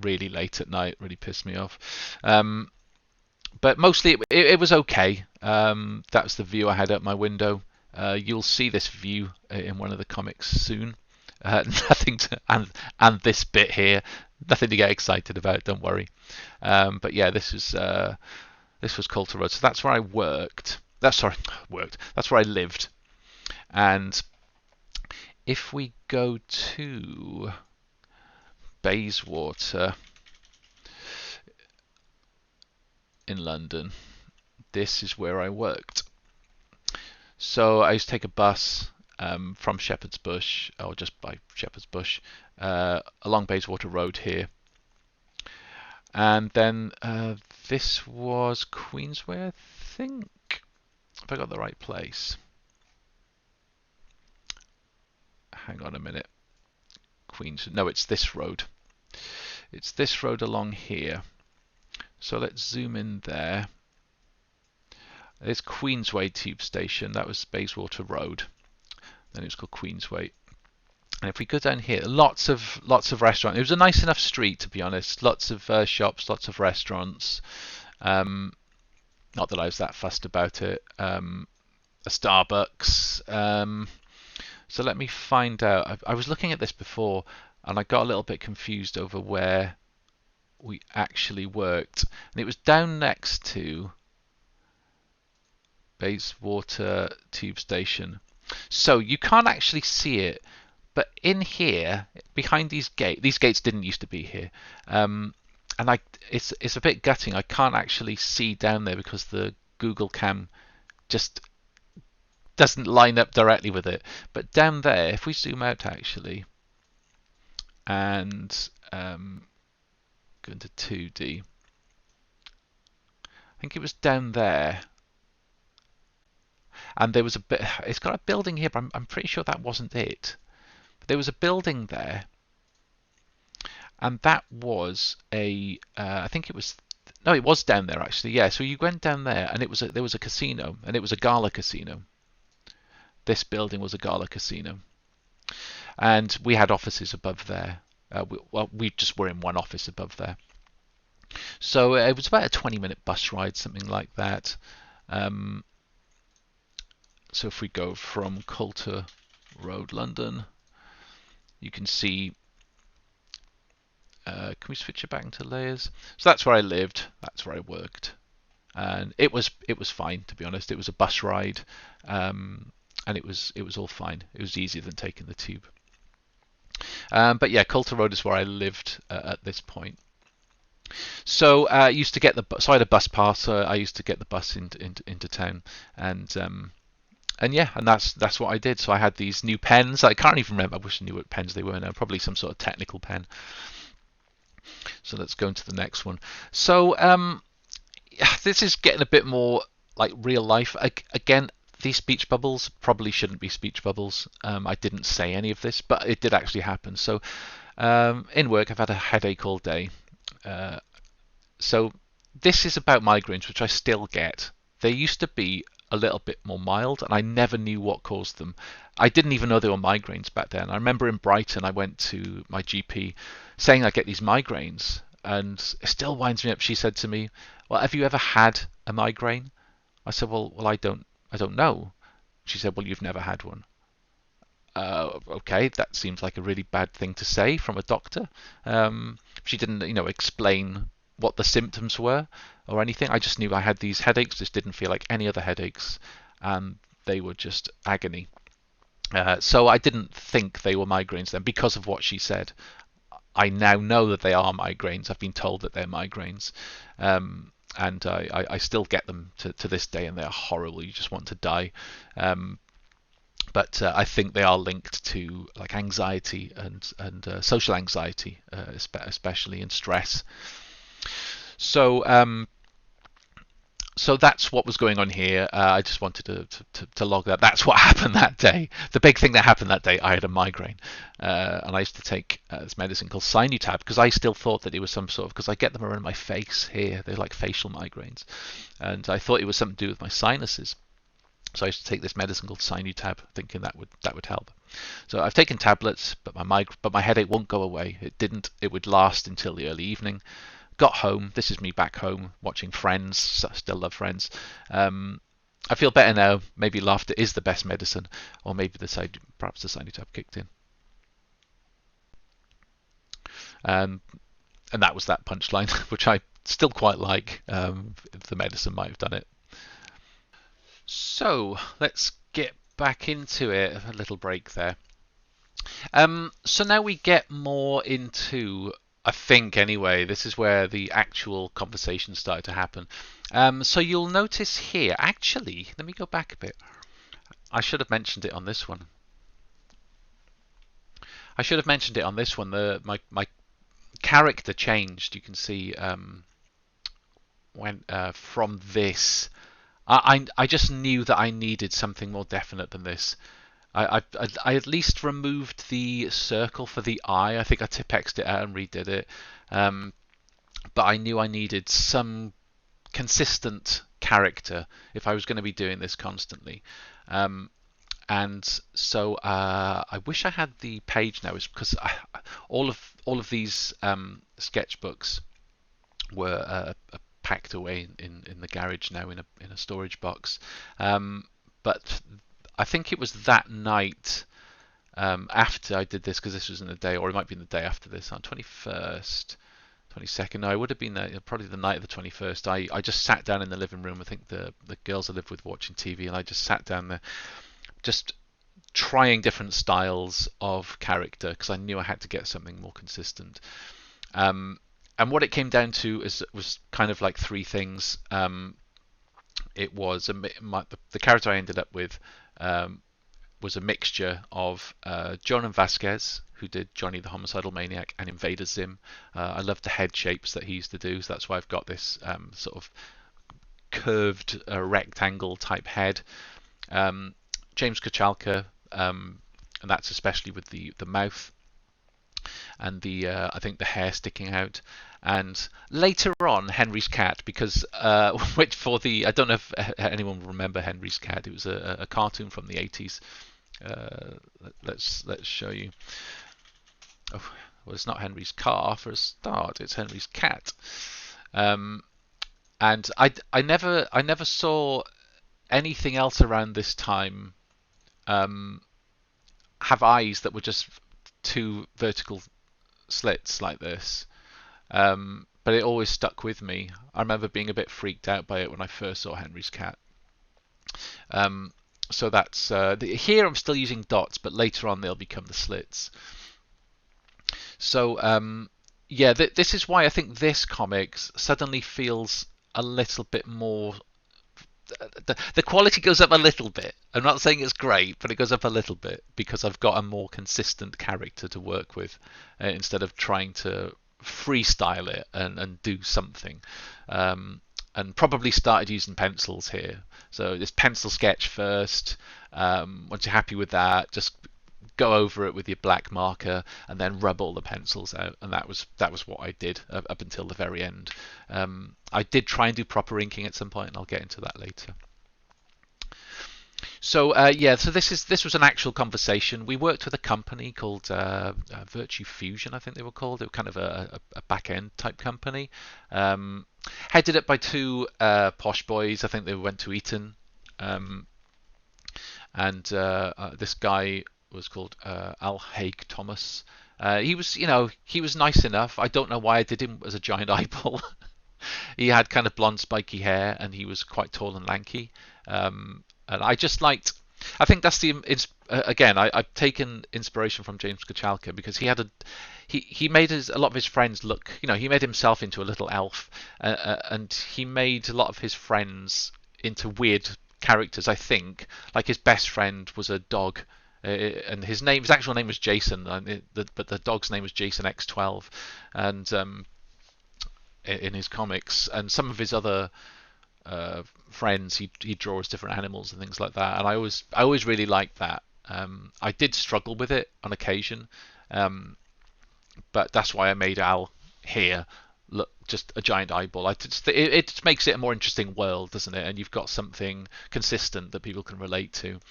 really late at night. Really pissed me off. But mostly it was okay. That was the view I had out my window. You'll see this view in one of the comics soon. Nothing to, and this bit here, nothing to get excited about. Don't worry. But yeah, this was Coulter Road. So that's where I worked. That's where I lived. And if we go to Bayswater in London, this is where I worked. So I used to take a bus from Shepherd's Bush, or just by Shepherd's Bush, along Bayswater Road here. And then this was Queensway, I think, if I got the right place. Hang on a minute. No, it's this road. It's this road along here. So let's zoom in there. There's Queensway Tube Station. That was Bayswater Road. Then it was called Queensway. And if we go down here, lots of restaurants. It was a nice enough street, to be honest. Lots of shops, lots of restaurants. Not that I was that fussed about it. A Starbucks. So let me find out. I was looking at this before, and I got a little bit confused over where we actually worked. And it was down next to Bayswater Tube Station. So you can't actually see it, but in here, behind these gates didn't used to be here, and it's a bit gutting. I can't actually see down there because the Google Cam just doesn't line up directly with it. But down there, if we zoom out actually, and go into 2D, I think it was down there. And there was a bit. It's got a building here, but I'm pretty sure that wasn't it. But there was a building there, and that was a. I think it was. No, it was down there actually. Yeah. So you went down there, and there was a casino, and it was a gala casino. This building was a gala casino, and we had offices above there. We just were in one office above there. So it was about a 20-minute bus ride, something like that. So if we go from Coulter Road, London, you can see. Can we switch it back into layers? So that's where I lived. That's where I worked, and it was fine, to be honest. It was a bus ride, and it was all fine. It was easier than taking the tube. But yeah, Coulter Road is where I lived at this point. So I used to get so I had a bus pass. So I used to get the bus into town, and yeah, and that's what I did. So I had these new pens. I can't even remember. I wish I knew what pens they were now. Probably some sort of technical pen. So let's go into the next one. So this is getting a bit more like real life. Again, these speech bubbles probably shouldn't be speech bubbles. I didn't say any of this, but it did actually happen. So in work, I've had a headache all day. So this is about migraines, which I still get. they used to be a little bit more mild, and I never knew what caused them. I didn't even know they were migraines back then. I remember in Brighton, I went to my GP saying I get these migraines, and it still winds me up. She said to me, "Well, have you ever had a migraine?" I said, "Well, I don't know." She said, "Well, you've never had one." Okay, that seems like a really bad thing to say from a doctor. She didn't, explain what the symptoms were or anything. I just knew I had these headaches. This didn't feel like any other headaches, and they were just agony. So I didn't think they were migraines then because of what she said. I now know that they are migraines. I've been told that they're migraines. And I still get them to this day, and they are horrible. You just want to die. But I think they are linked to like anxiety and social anxiety, especially, and stress. So so that's what was going on here. I just wanted to log that. That's what happened that day. The big thing that happened that day, I had a migraine. And I used to take this medicine called Sinutab because I still thought that it was some sort of, because I get them around my face here. They're like facial migraines. And I thought it was something to do with my sinuses. So I used to take this medicine called Sinutab, thinking that would help. So I've taken tablets, but my headache won't go away. It didn't. It would last until the early evening. Got home. This is me back home watching Friends. Still love Friends. I feel better now. Maybe laughter is the best medicine, or maybe perhaps the Sinutab kicked in. And that was that punchline, which I still quite like. The medicine might have done it. So let's get back into it. A little break there. So now we get more into, I think anyway, this is where the actual conversation started to happen. So you'll notice here, actually, let me go back a bit. I should have mentioned it on this one. My character changed. You can see when from this. I just knew that I needed something more definite than this. I at least removed the circle for the eye. I think I Tipexed it out and redid it. But I knew I needed some consistent character if I was going to be doing this constantly. And so I wish I had the page now, because all of these sketchbooks were packed away in the garage now in a storage box. But I think it was that night after I did this, because this was in the day, or it might be in the day after this, on 21st, 22nd. No, it would have been probably the night of the 21st. I just sat down in the living room. I think the girls I lived with watching TV, and I just sat down there, just trying different styles of character, because I knew I had to get something more consistent. And what it came down to was kind of like three things. It was the character I ended up with was a mixture of Jonan Vasquez, who did Johnny the Homicidal Maniac, and Invader Zim. I love the head shapes that he used to do, so that's why I've got this sort of curved rectangle type head. James Kochalka, and that's especially with the mouth and the I think the hair sticking out. And later on, Henry's cat, because which for the, I don't know if anyone will remember Henry's cat. It was a cartoon from the 80s. Let's show you. Oh, well, it's not Henry's car for a start. It's Henry's cat. And I never saw anything else around this time have eyes that were just two vertical slits like this. But it always stuck with me. I remember being a bit freaked out by it when I first saw Henry's cat. So that's here I'm still using dots, but later on they'll become the slits. So yeah, this is why I think this comic suddenly feels a little bit more. The quality goes up a little bit. I'm not saying it's great, but it goes up a little bit because I've got a more consistent character to work with instead of trying to freestyle it and do something. And probably started using pencils here. So this pencil sketch first. Once you're happy with that, just go over it with your black marker and then rub all the pencils out, and that was what I did up until the very end. I did try and do proper inking at some point, and I'll get into that later. So so this was an actual conversation. We worked with a company called Virtue Fusion, I think they were called. They were kind of a back end type company, headed up by two posh boys. I think they went to Eton, and this guy was called Al Haig Thomas. He was, he was nice enough. I don't know why I did him as a giant eyeball. He had kind of blonde, spiky hair, and he was quite tall and lanky. And I just liked. I think that's again. I've taken inspiration from James Kochalka because he made a lot of his friends look. He made himself into a little elf, and he made a lot of his friends into weird characters. I think, like his best friend was a dog, and his actual name was Jason, but the dog's name was Jason X12, and in his comics, and some of his other friends, he draws different animals and things like that, and I always really liked that. I did struggle with it on occasion, but that's why I made Al here look just a giant eyeball. It just makes it a more interesting world, doesn't it? And you've got something consistent that people can relate to.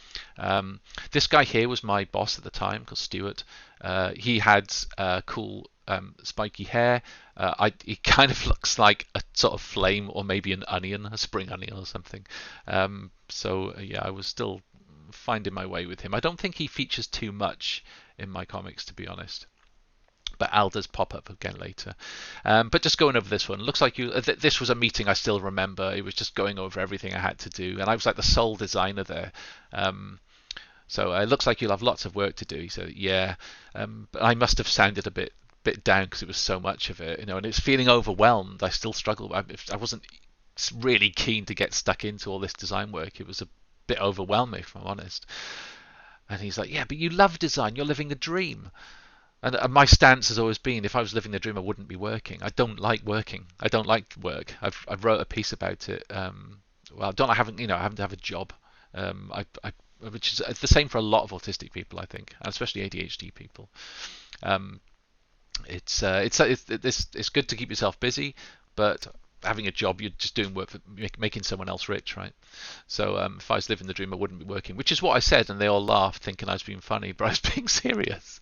This guy here was my boss at the time, called Stuart. He had cool spiky hair. He kind of looks like a sort of flame, or maybe an onion, a spring onion or something. I was still finding my way with him. I don't think he features too much in my comics, to be honest. But Al does pop up again later. But just going over this one, looks like this was a meeting I still remember. It was just going over everything I had to do, and I was like the sole designer there. So it looks like you'll have lots of work to do. He said, yeah. But I must have sounded a bit down because it was so much of it, and it's feeling overwhelmed. I still struggle. I wasn't really keen to get stuck into all this design work. It was a bit overwhelming, if I'm honest. And he's like, yeah, but you love design. You're living the dream. And my stance has always been, if I was living the dream, I wouldn't be working. I don't like working. I don't like work. I've wrote a piece about it. I haven't to have a job. Which is the same for a lot of autistic people, I think, and especially ADHD people. It's good to keep yourself busy, but having a job, you're just doing work for making someone else rich, right? So if I was living the dream, I wouldn't be working, which is what I said, and they all laughed, thinking I was being funny, but I was being serious.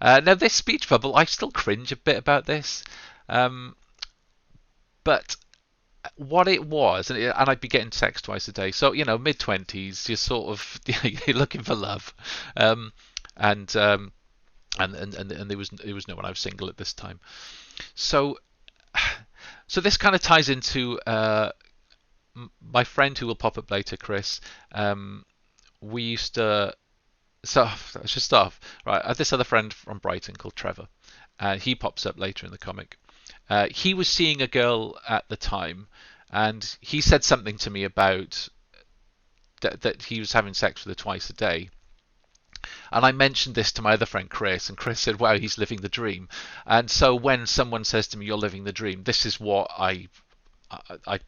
Now, this speech bubble, I still cringe a bit about this, but what it was, and I'd be getting text twice a day. So mid-20s, you're sort of you're looking for love, and there was no one. I was single at this time, so this kind of ties into my friend who will pop up later, Chris. We used to. So I should start off, right. I had this other friend from Brighton called Trevor. He pops up later in the comic. He was seeing a girl at the time, and he said something to me about that he was having sex with her twice a day. And I mentioned this to my other friend Chris, and Chris said, wow, he's living the dream. And so when someone says to me, you're living the dream, this is what I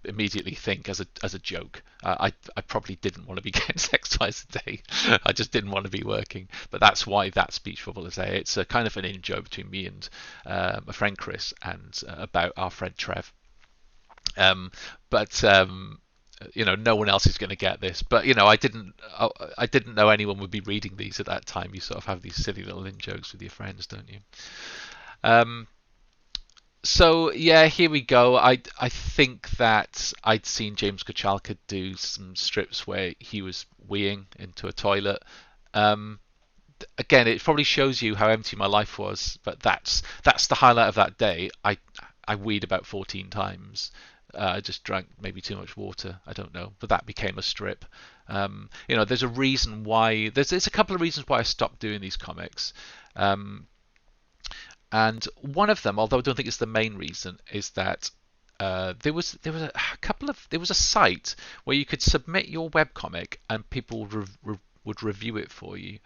immediately think as a joke. I probably didn't want to be getting sex twice a day. I just didn't want to be working. But that's why that speech bubble is there. It's a kind of an in-joke between me and my friend Chris, and about our friend Trev. No one else is going to get this. But I didn't know anyone would be reading these at that time. You sort of have these silly little in-jokes with your friends, don't you? So yeah, here we go. I think that I'd seen James Kochalka do some strips where he was weeing into a toilet. Again, it probably shows you how empty my life was, but that's the highlight of that day. I weed about 14 times. I just drank maybe too much water. I don't know, but that became a strip. There's a reason why. There's a couple of reasons why I stopped doing these comics. And one of them, although I don't think it's the main reason, is that there was a site where you could submit your webcomic and people would review it for you.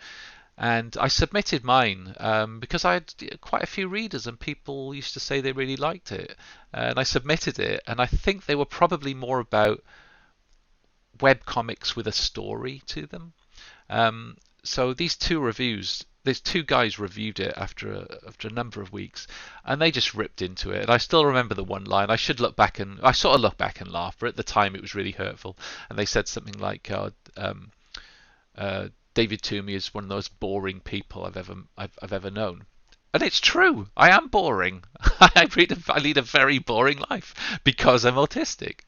And I submitted mine because I had quite a few readers, and people used to say they really liked it. And I submitted it, and I think they were probably more about webcomics with a story to them. So these two reviews There's two guys reviewed it after a number of weeks, and they just ripped into it. And I still remember the one line. I sort of look back and laugh, but at the time it was really hurtful. And they said something like, David Toomey is one of the most boring people I've ever known. And it's true. I am boring. I lead a very boring life because I'm autistic,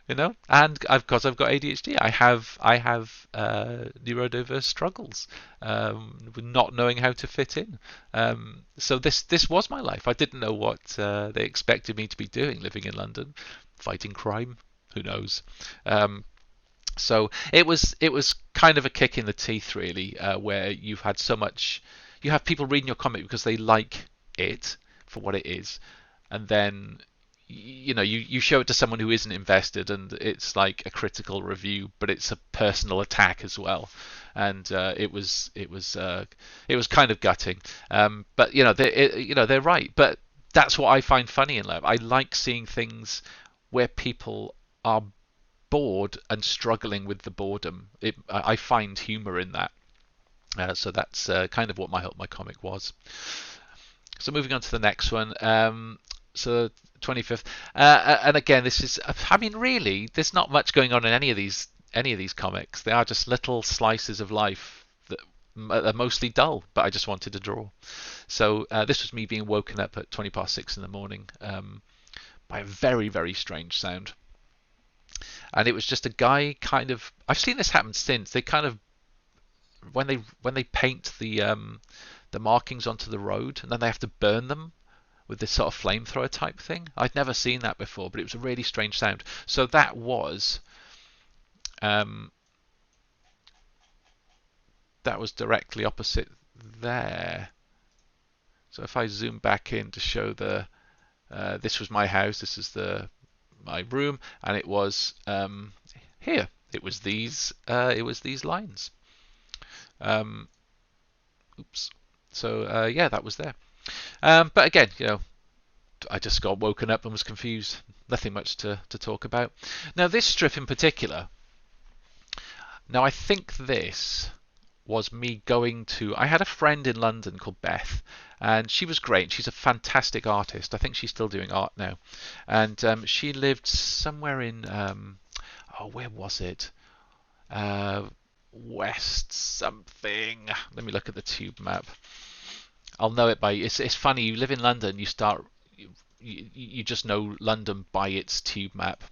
and because I've got ADHD. I have neurodiverse struggles, with not knowing how to fit in. So this was my life. I didn't know what they expected me to be doing living in London, fighting crime. Who knows? So it was kind of a kick in the teeth, really, where you have people reading your comic because they like it for what it is, and then you show it to someone who isn't invested, and it's like a critical review, but it's a personal attack as well, and it was kind of gutting. But they're right. But that's what I find funny in life. I like seeing things where people are bored and struggling with the boredom. I find humor in that. So that's kind of what my comic was. So moving on to the next one. So 25th, and again, this is. I mean, really, there's not much going on in any of these comics. They are just little slices of life that are mostly dull, but I just wanted to draw. So this was me being woken up at 6:20 in the morning by a very, very strange sound. And it was just a guy kind of. I've seen this happen since. They kind of when they paint the markings onto the road, and then they have to burn them with this sort of flamethrower type thing. I'd never seen that before, but it was a really strange sound. So that was directly opposite there. So if I zoom back in to show this was my house, this is my room, and it was here. It was these lines. Oops. So yeah, that was there. But again, I just got woken up and was confused. Nothing much to talk about. Now this strip in particular. Now I think this was me going to. I had a friend in London called Beth, and she was great. She's a fantastic artist. I think she's still doing art now, and she lived somewhere in. Where was it? West something. Let me look at the tube map. I'll know it by. It's funny. You live in London, you just know London by its tube map.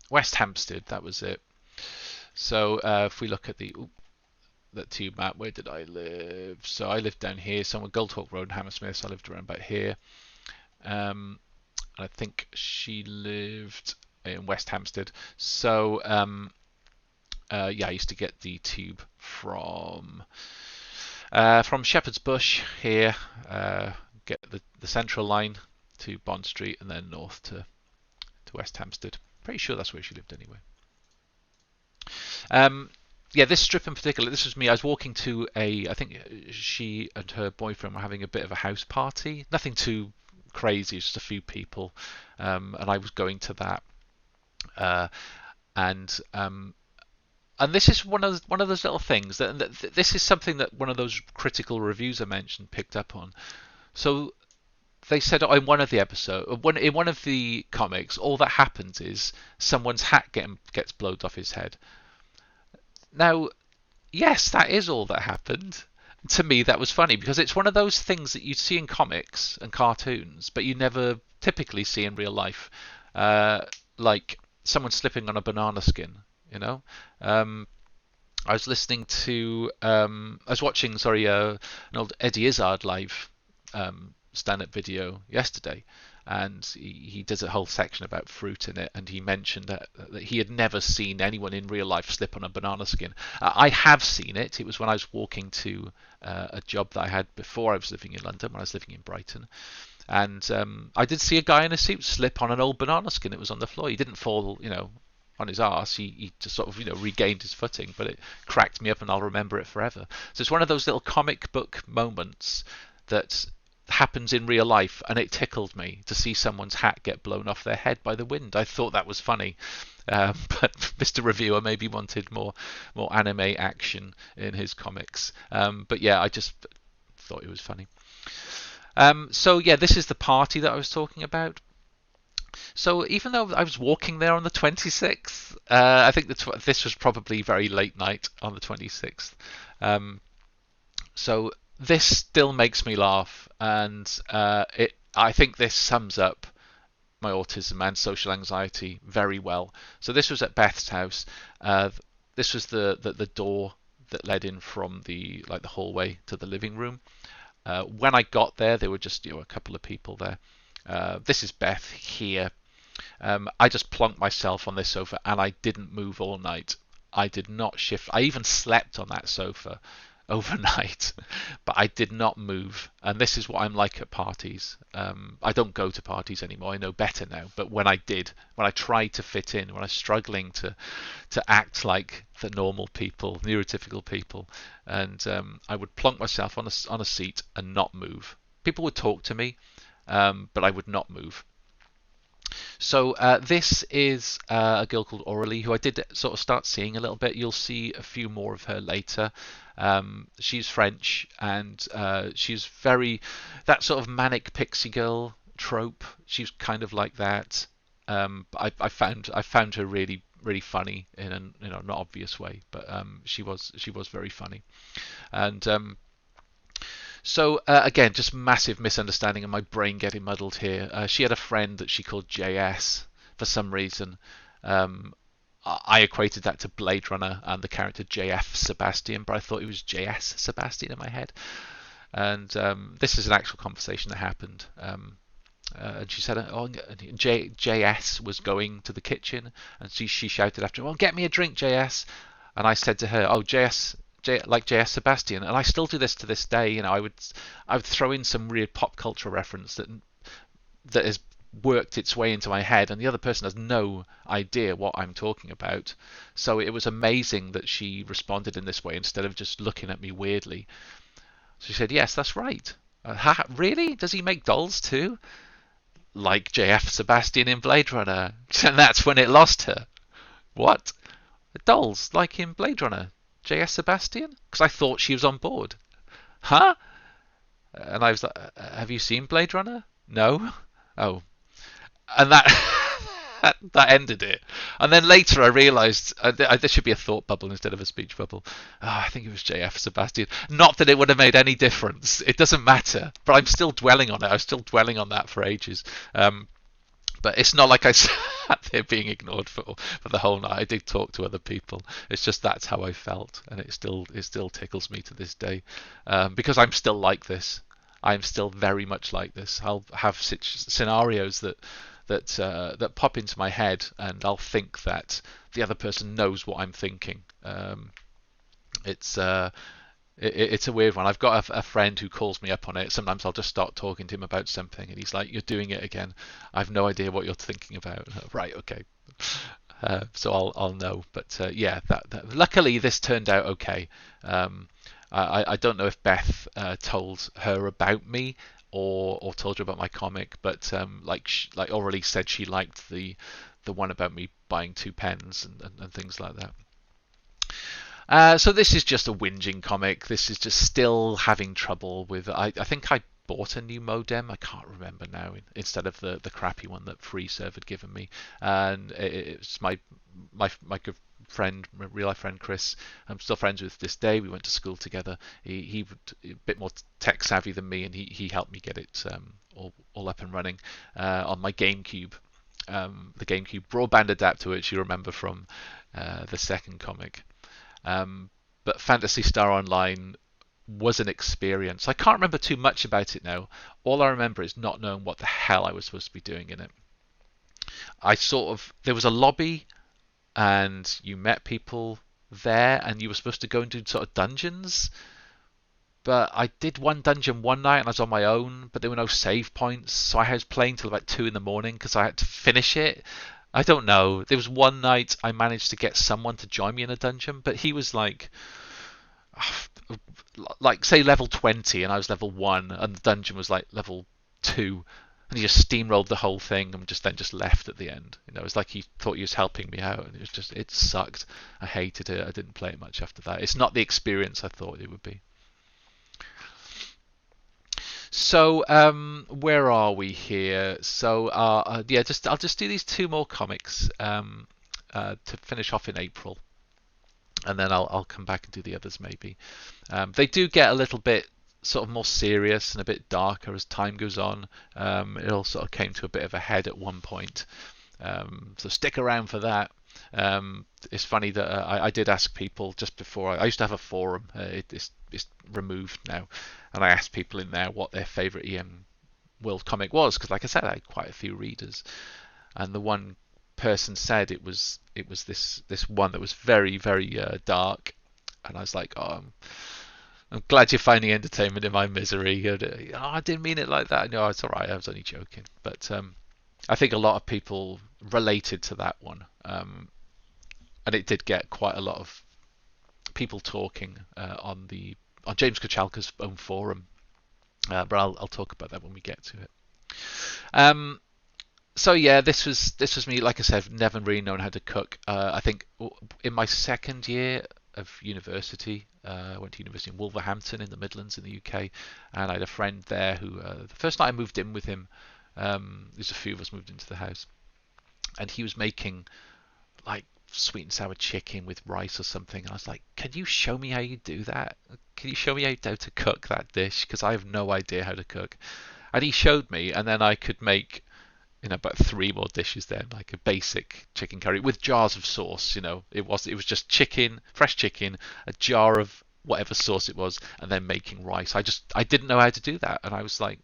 West Hampstead, that was it. So if we look at that tube map, where did I live? So I lived down here, somewhere Goldhawk Road, Hammersmith. So I lived around about here. And I think she lived in West Hampstead. So I used to get the tube from Shepherd's Bush here, get the central line to Bond Street, and then north to West Hampstead. Pretty sure that's where she lived anyway. This strip in particular, this was me. I was walking to I think she and her boyfriend were having a bit of a house party. Nothing too crazy, just a few people, and I was going to that. And this is one of those little things that this is something that one of those critical reviews I mentioned picked up on. So they said in one of the in one of the comics, all that happens is someone's hat gets blown off his head. Now, yes, that is all that happened. To me, that was funny because it's one of those things that you see in comics and cartoons, but you never typically see in real life, like someone slipping on a banana skin. I was listening to, I was watching, an old Eddie Izzard live stand-up video yesterday, and he does a whole section about fruit in it, and he mentioned that he had never seen anyone in real life slip on a banana skin. I have seen it. It was when I was walking to a job that I had before I was living in London, when I was living in Brighton. And I did see a guy in a suit slip on an old banana skin. It was on the floor. He didn't fall, on his arse. He just sort of, regained his footing, but it cracked me up and I'll remember it forever. So it's one of those little comic book moments that happens in real life, and it tickled me to see someone's hat get blown off their head by the wind. I thought that was funny. But Mr. Reviewer maybe wanted more anime action in his comics. But yeah, I just thought it was funny. So yeah, this is the party that I was talking about. So even though I was walking there on the 26th, I think this was probably very late night on the 26th. So this still makes me laugh, and I think this sums up my autism and social anxiety very well. So this was at Beth's house. This was the door that led in from the hallway to the living room. When I got there were just a couple of people there. This is Beth here. I just plonked myself on this sofa and I didn't move all night. I did not shift. I even slept on that sofa overnight, but I did not move. And this is what I'm like at parties. I don't go to parties anymore. I know better now. But when I did, when I tried to fit in, when I was struggling to act like the normal people, neurotypical people, and I would plonk myself on a seat and not move. People would talk to me, but I would not move. So this is a girl called Aurelie, who I did sort of start seeing a little bit. You'll see a few more of her later. She's French, and she's very that sort of manic pixie girl trope. She's kind of like that. I found her really funny in a not obvious way, but she was very funny, and so again, just massive misunderstanding and my brain getting muddled here. She had a friend that she called JS for some reason. I equated that to Blade Runner and the character JF Sebastian, but I thought it was JS Sebastian in my head. And this is an actual conversation that happened. And she said, "Oh, JS was going to the kitchen," and she shouted after him, "Well, get me a drink, JS." And I said to her, "Oh, JS." Like JS Sebastian, and I still do this to this day. I would throw in some weird pop culture reference that has worked its way into my head, and the other person has no idea what I'm talking about. So it was amazing that she responded in this way instead of just looking at me weirdly. She said, "Yes, that's right." Really? Does he make dolls too? Like JF Sebastian in Blade Runner? And that's when it lost her. What? Dolls like in Blade Runner? JS Sebastian? Because I thought she was on board. Huh? And I was like, "Have you seen Blade Runner?" "No." "Oh." And that that ended it. And then later I realised there should be a thought bubble instead of a speech bubble. Oh, I think it was JF Sebastian. Not that it would have made any difference. It doesn't matter. But I'm still dwelling on it. I was still dwelling on that for ages. But it's not like I sat there being ignored for the whole night. I did talk to other people. It's just that's how I felt, and it still tickles me to this day, because I'm still like this. I'm still very much like this. I'll have scenarios that pop into my head, and I'll think that the other person knows what I'm thinking. It's a weird one. I've got a friend who calls me up on it. Sometimes I'll just start talking to him about something, and he's like, "You're doing it again. I've no idea what you're thinking about." Right, okay. So I'll know. But yeah, that luckily this turned out okay. I don't know if Beth told her about me or told her about my comic, but like already said, she liked the one about me buying 2 pens and things like that. So this is just a whinging comic. This is just still having trouble with. I think I bought a new modem. I can't remember now. Instead of the crappy one that FreeServe had given me, and it's my good friend, real life friend Chris. I'm still friends with this day. We went to school together. He a bit more tech savvy than me, and he helped me get it all up and running on my Gamecube. The Gamecube broadband adapter, which you remember from the second comic. But Phantasy Star Online was an experience. I can't remember too much about it now. All I remember is not knowing what the hell I was supposed to be doing in it. There was a lobby, and you met people there, and you were supposed to go and do sort of dungeons. But I did one dungeon one night, and I was on my own, but there were no save points, so I was playing till about 2 in the morning because I had to finish it. I don't know. There was one night I managed to get someone to join me in a dungeon, but he was like like say level 20 and I was level 1 and the dungeon was like level 2, and he just steamrolled the whole thing and just left at the end. You know, it was like he thought he was helping me out, and it sucked. I hated it. I didn't play it much after that. It's not the experience I thought it would be. So where are we here? So yeah, I'll just do these two more comics to finish off in April, and then I'll come back and do the others maybe. They do get a little bit sort of more serious and a bit darker as time goes on. It all sort of came to a bit of a head at one point, so stick around for that. It's funny that I did ask people just before. I used to have a forum. It's removed now, and I asked people in there what their favourite Ian World comic was, because, like I said, I had quite a few readers, and the one person said it was this one that was very very dark, and I was like, oh, I'm glad you're finding entertainment in my misery. Oh, I didn't mean it like that. No, it's all right. I was only joking, but I think a lot of people related to that one, and it did get quite a lot of people talking on James Kochalka's own forum. But I'll talk about that when we get to it. So yeah, this was me. Like I said, never really known how to cook. I think in my second year of university, I went to university in Wolverhampton in the Midlands in the UK, and I had a friend there who the first night I moved in with him, there's a few of us moved into the house, and he was making like sweet and sour chicken with rice or something, and I was like, can you show me how you do that? Can you show me how to cook that dish? Because I have no idea how to cook. And he showed me, and then I could make about 3 more dishes then, like a basic chicken curry with jars of sauce. It was just chicken, fresh chicken, a jar of whatever sauce it was, and then making rice. I didn't know how to do that, and I was like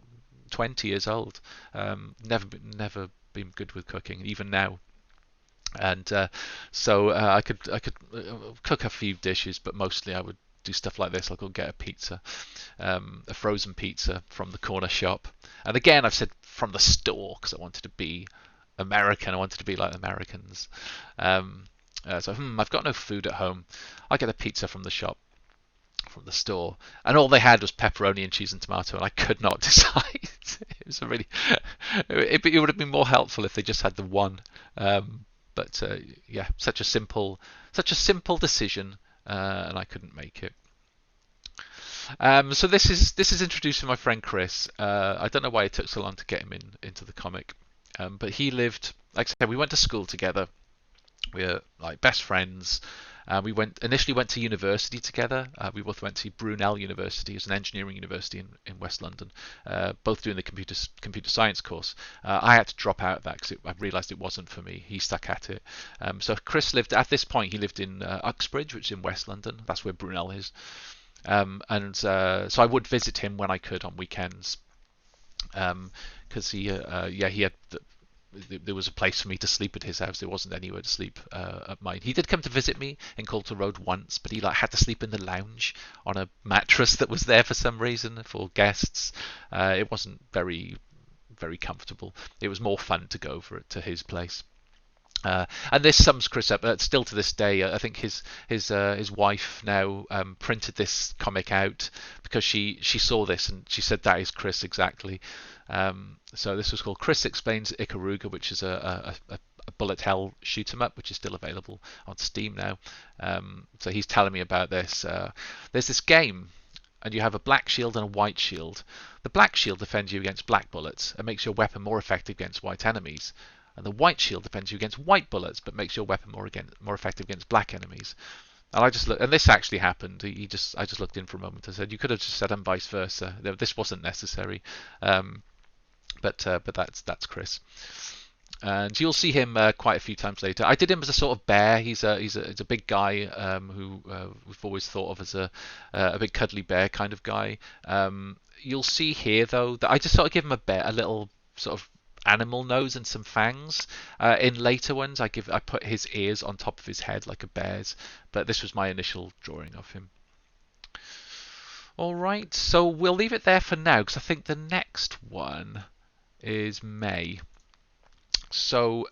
20 years old. Never been good with cooking, even now. And so I could cook a few dishes, but mostly I would do stuff like this. I'll go get a pizza, a frozen pizza from the corner shop. And again, I've said from the store because I wanted to be American. I wanted to be like Americans. So I've got no food at home. I get a pizza from the shop, from the store, and all they had was pepperoni and cheese and tomato, and I could not decide. It was it would have been more helpful if they just had the one. But yeah, such a simple decision, and I couldn't make it. So this is introducing my friend Chris. I don't know why it took so long to get him into the comic, but he lived, like I said, we went to school together. We were like best friends. We initially went to university together. We both went to Brunel University, it's an engineering university in West London, both doing the computer science course. I had to drop out of that because I realised it wasn't for me. He stuck at it. So Chris lived, at this point, he lived in Uxbridge, which is in West London. That's where Brunel is. So I would visit him when I could on weekends, because he had there was a place for me to sleep at his house. There wasn't anywhere to sleep at mine. He did come to visit me in Coulter Road once, but he had to sleep in the lounge on a mattress that was there for some reason for guests. It wasn't very very comfortable. It was more fun to go over it to his place. And this sums Chris up. Still to this day, I think his wife now printed this comic out because she saw this and she said that is Chris exactly. So this was called Chris Explains Ikaruga, which is a bullet hell shoot 'em up, which is still available on Steam now. So he's telling me about this. There's this game, and you have a black shield and a white shield. The black shield defends you against black bullets and makes your weapon more effective against white enemies. And the white shield defends you against white bullets, but makes your weapon more effective against black enemies. And I just looked, and this actually happened. I just looked in for a moment. I said, you could have just said and vice versa. This wasn't necessary. But that's Chris. And you'll see him quite a few times later. I did him as a sort of bear. He's a big guy who we've always thought of as a big cuddly bear kind of guy. You'll see here though that I just sort of give him a little sort of animal nose and some fangs. In later ones, I put his ears on top of his head like a bear's. But this was my initial drawing of him. All right, so we'll leave it there for now because I think the next one is May. So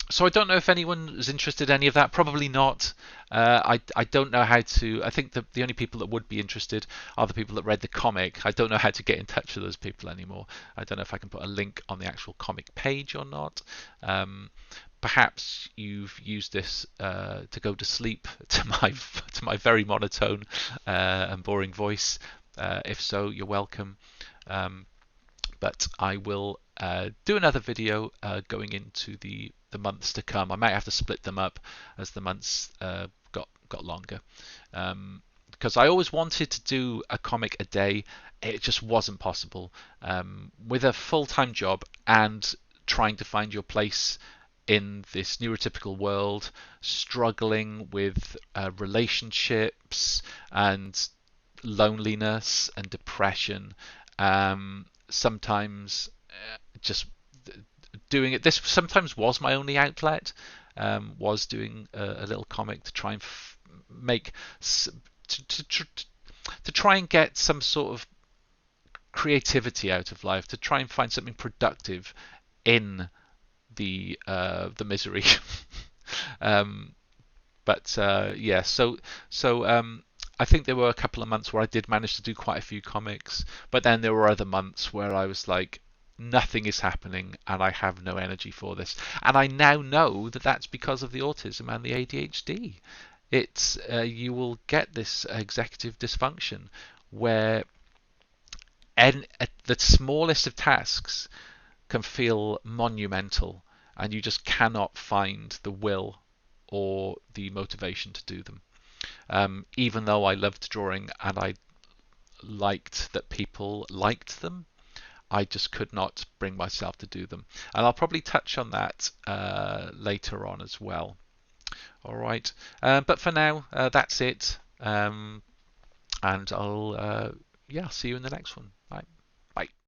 So I don't know if anyone is interested in any of that. Probably not. I don't know how to. I think the only people that would be interested are the people that read the comic. I don't know how to get in touch with those people anymore. I don't know if I can put a link on the actual comic page or not. Um, Perhaps you've used this to go to sleep to my very monotone and boring voice. If so, you're welcome. Um, but I will do another video going into the months to come. I might have to split them up as the months got longer. Because I always wanted to do a comic a day, it just wasn't possible. With a full-time job and trying to find your place in this neurotypical world, struggling with relationships and loneliness and depression, sometimes just doing it. This sometimes was my only outlet. Was doing a little comic to try and make to try and get some sort of creativity out of life, to try and find something productive in the misery. um, but yeah, so I think there were a couple of months where I did manage to do quite a few comics, but then there were other months where I was like, nothing is happening and I have no energy for this. And I now know that that's because of the autism and the ADHD. It's you will get this executive dysfunction where the smallest of tasks can feel monumental, and you just cannot find the will or the motivation to do them. Even though I loved drawing and I liked that people liked them, I just could not bring myself to do them. And I'll probably touch on that later on as well. All right. But for now, that's it. And I'll yeah, see you in the next one. Bye. Bye.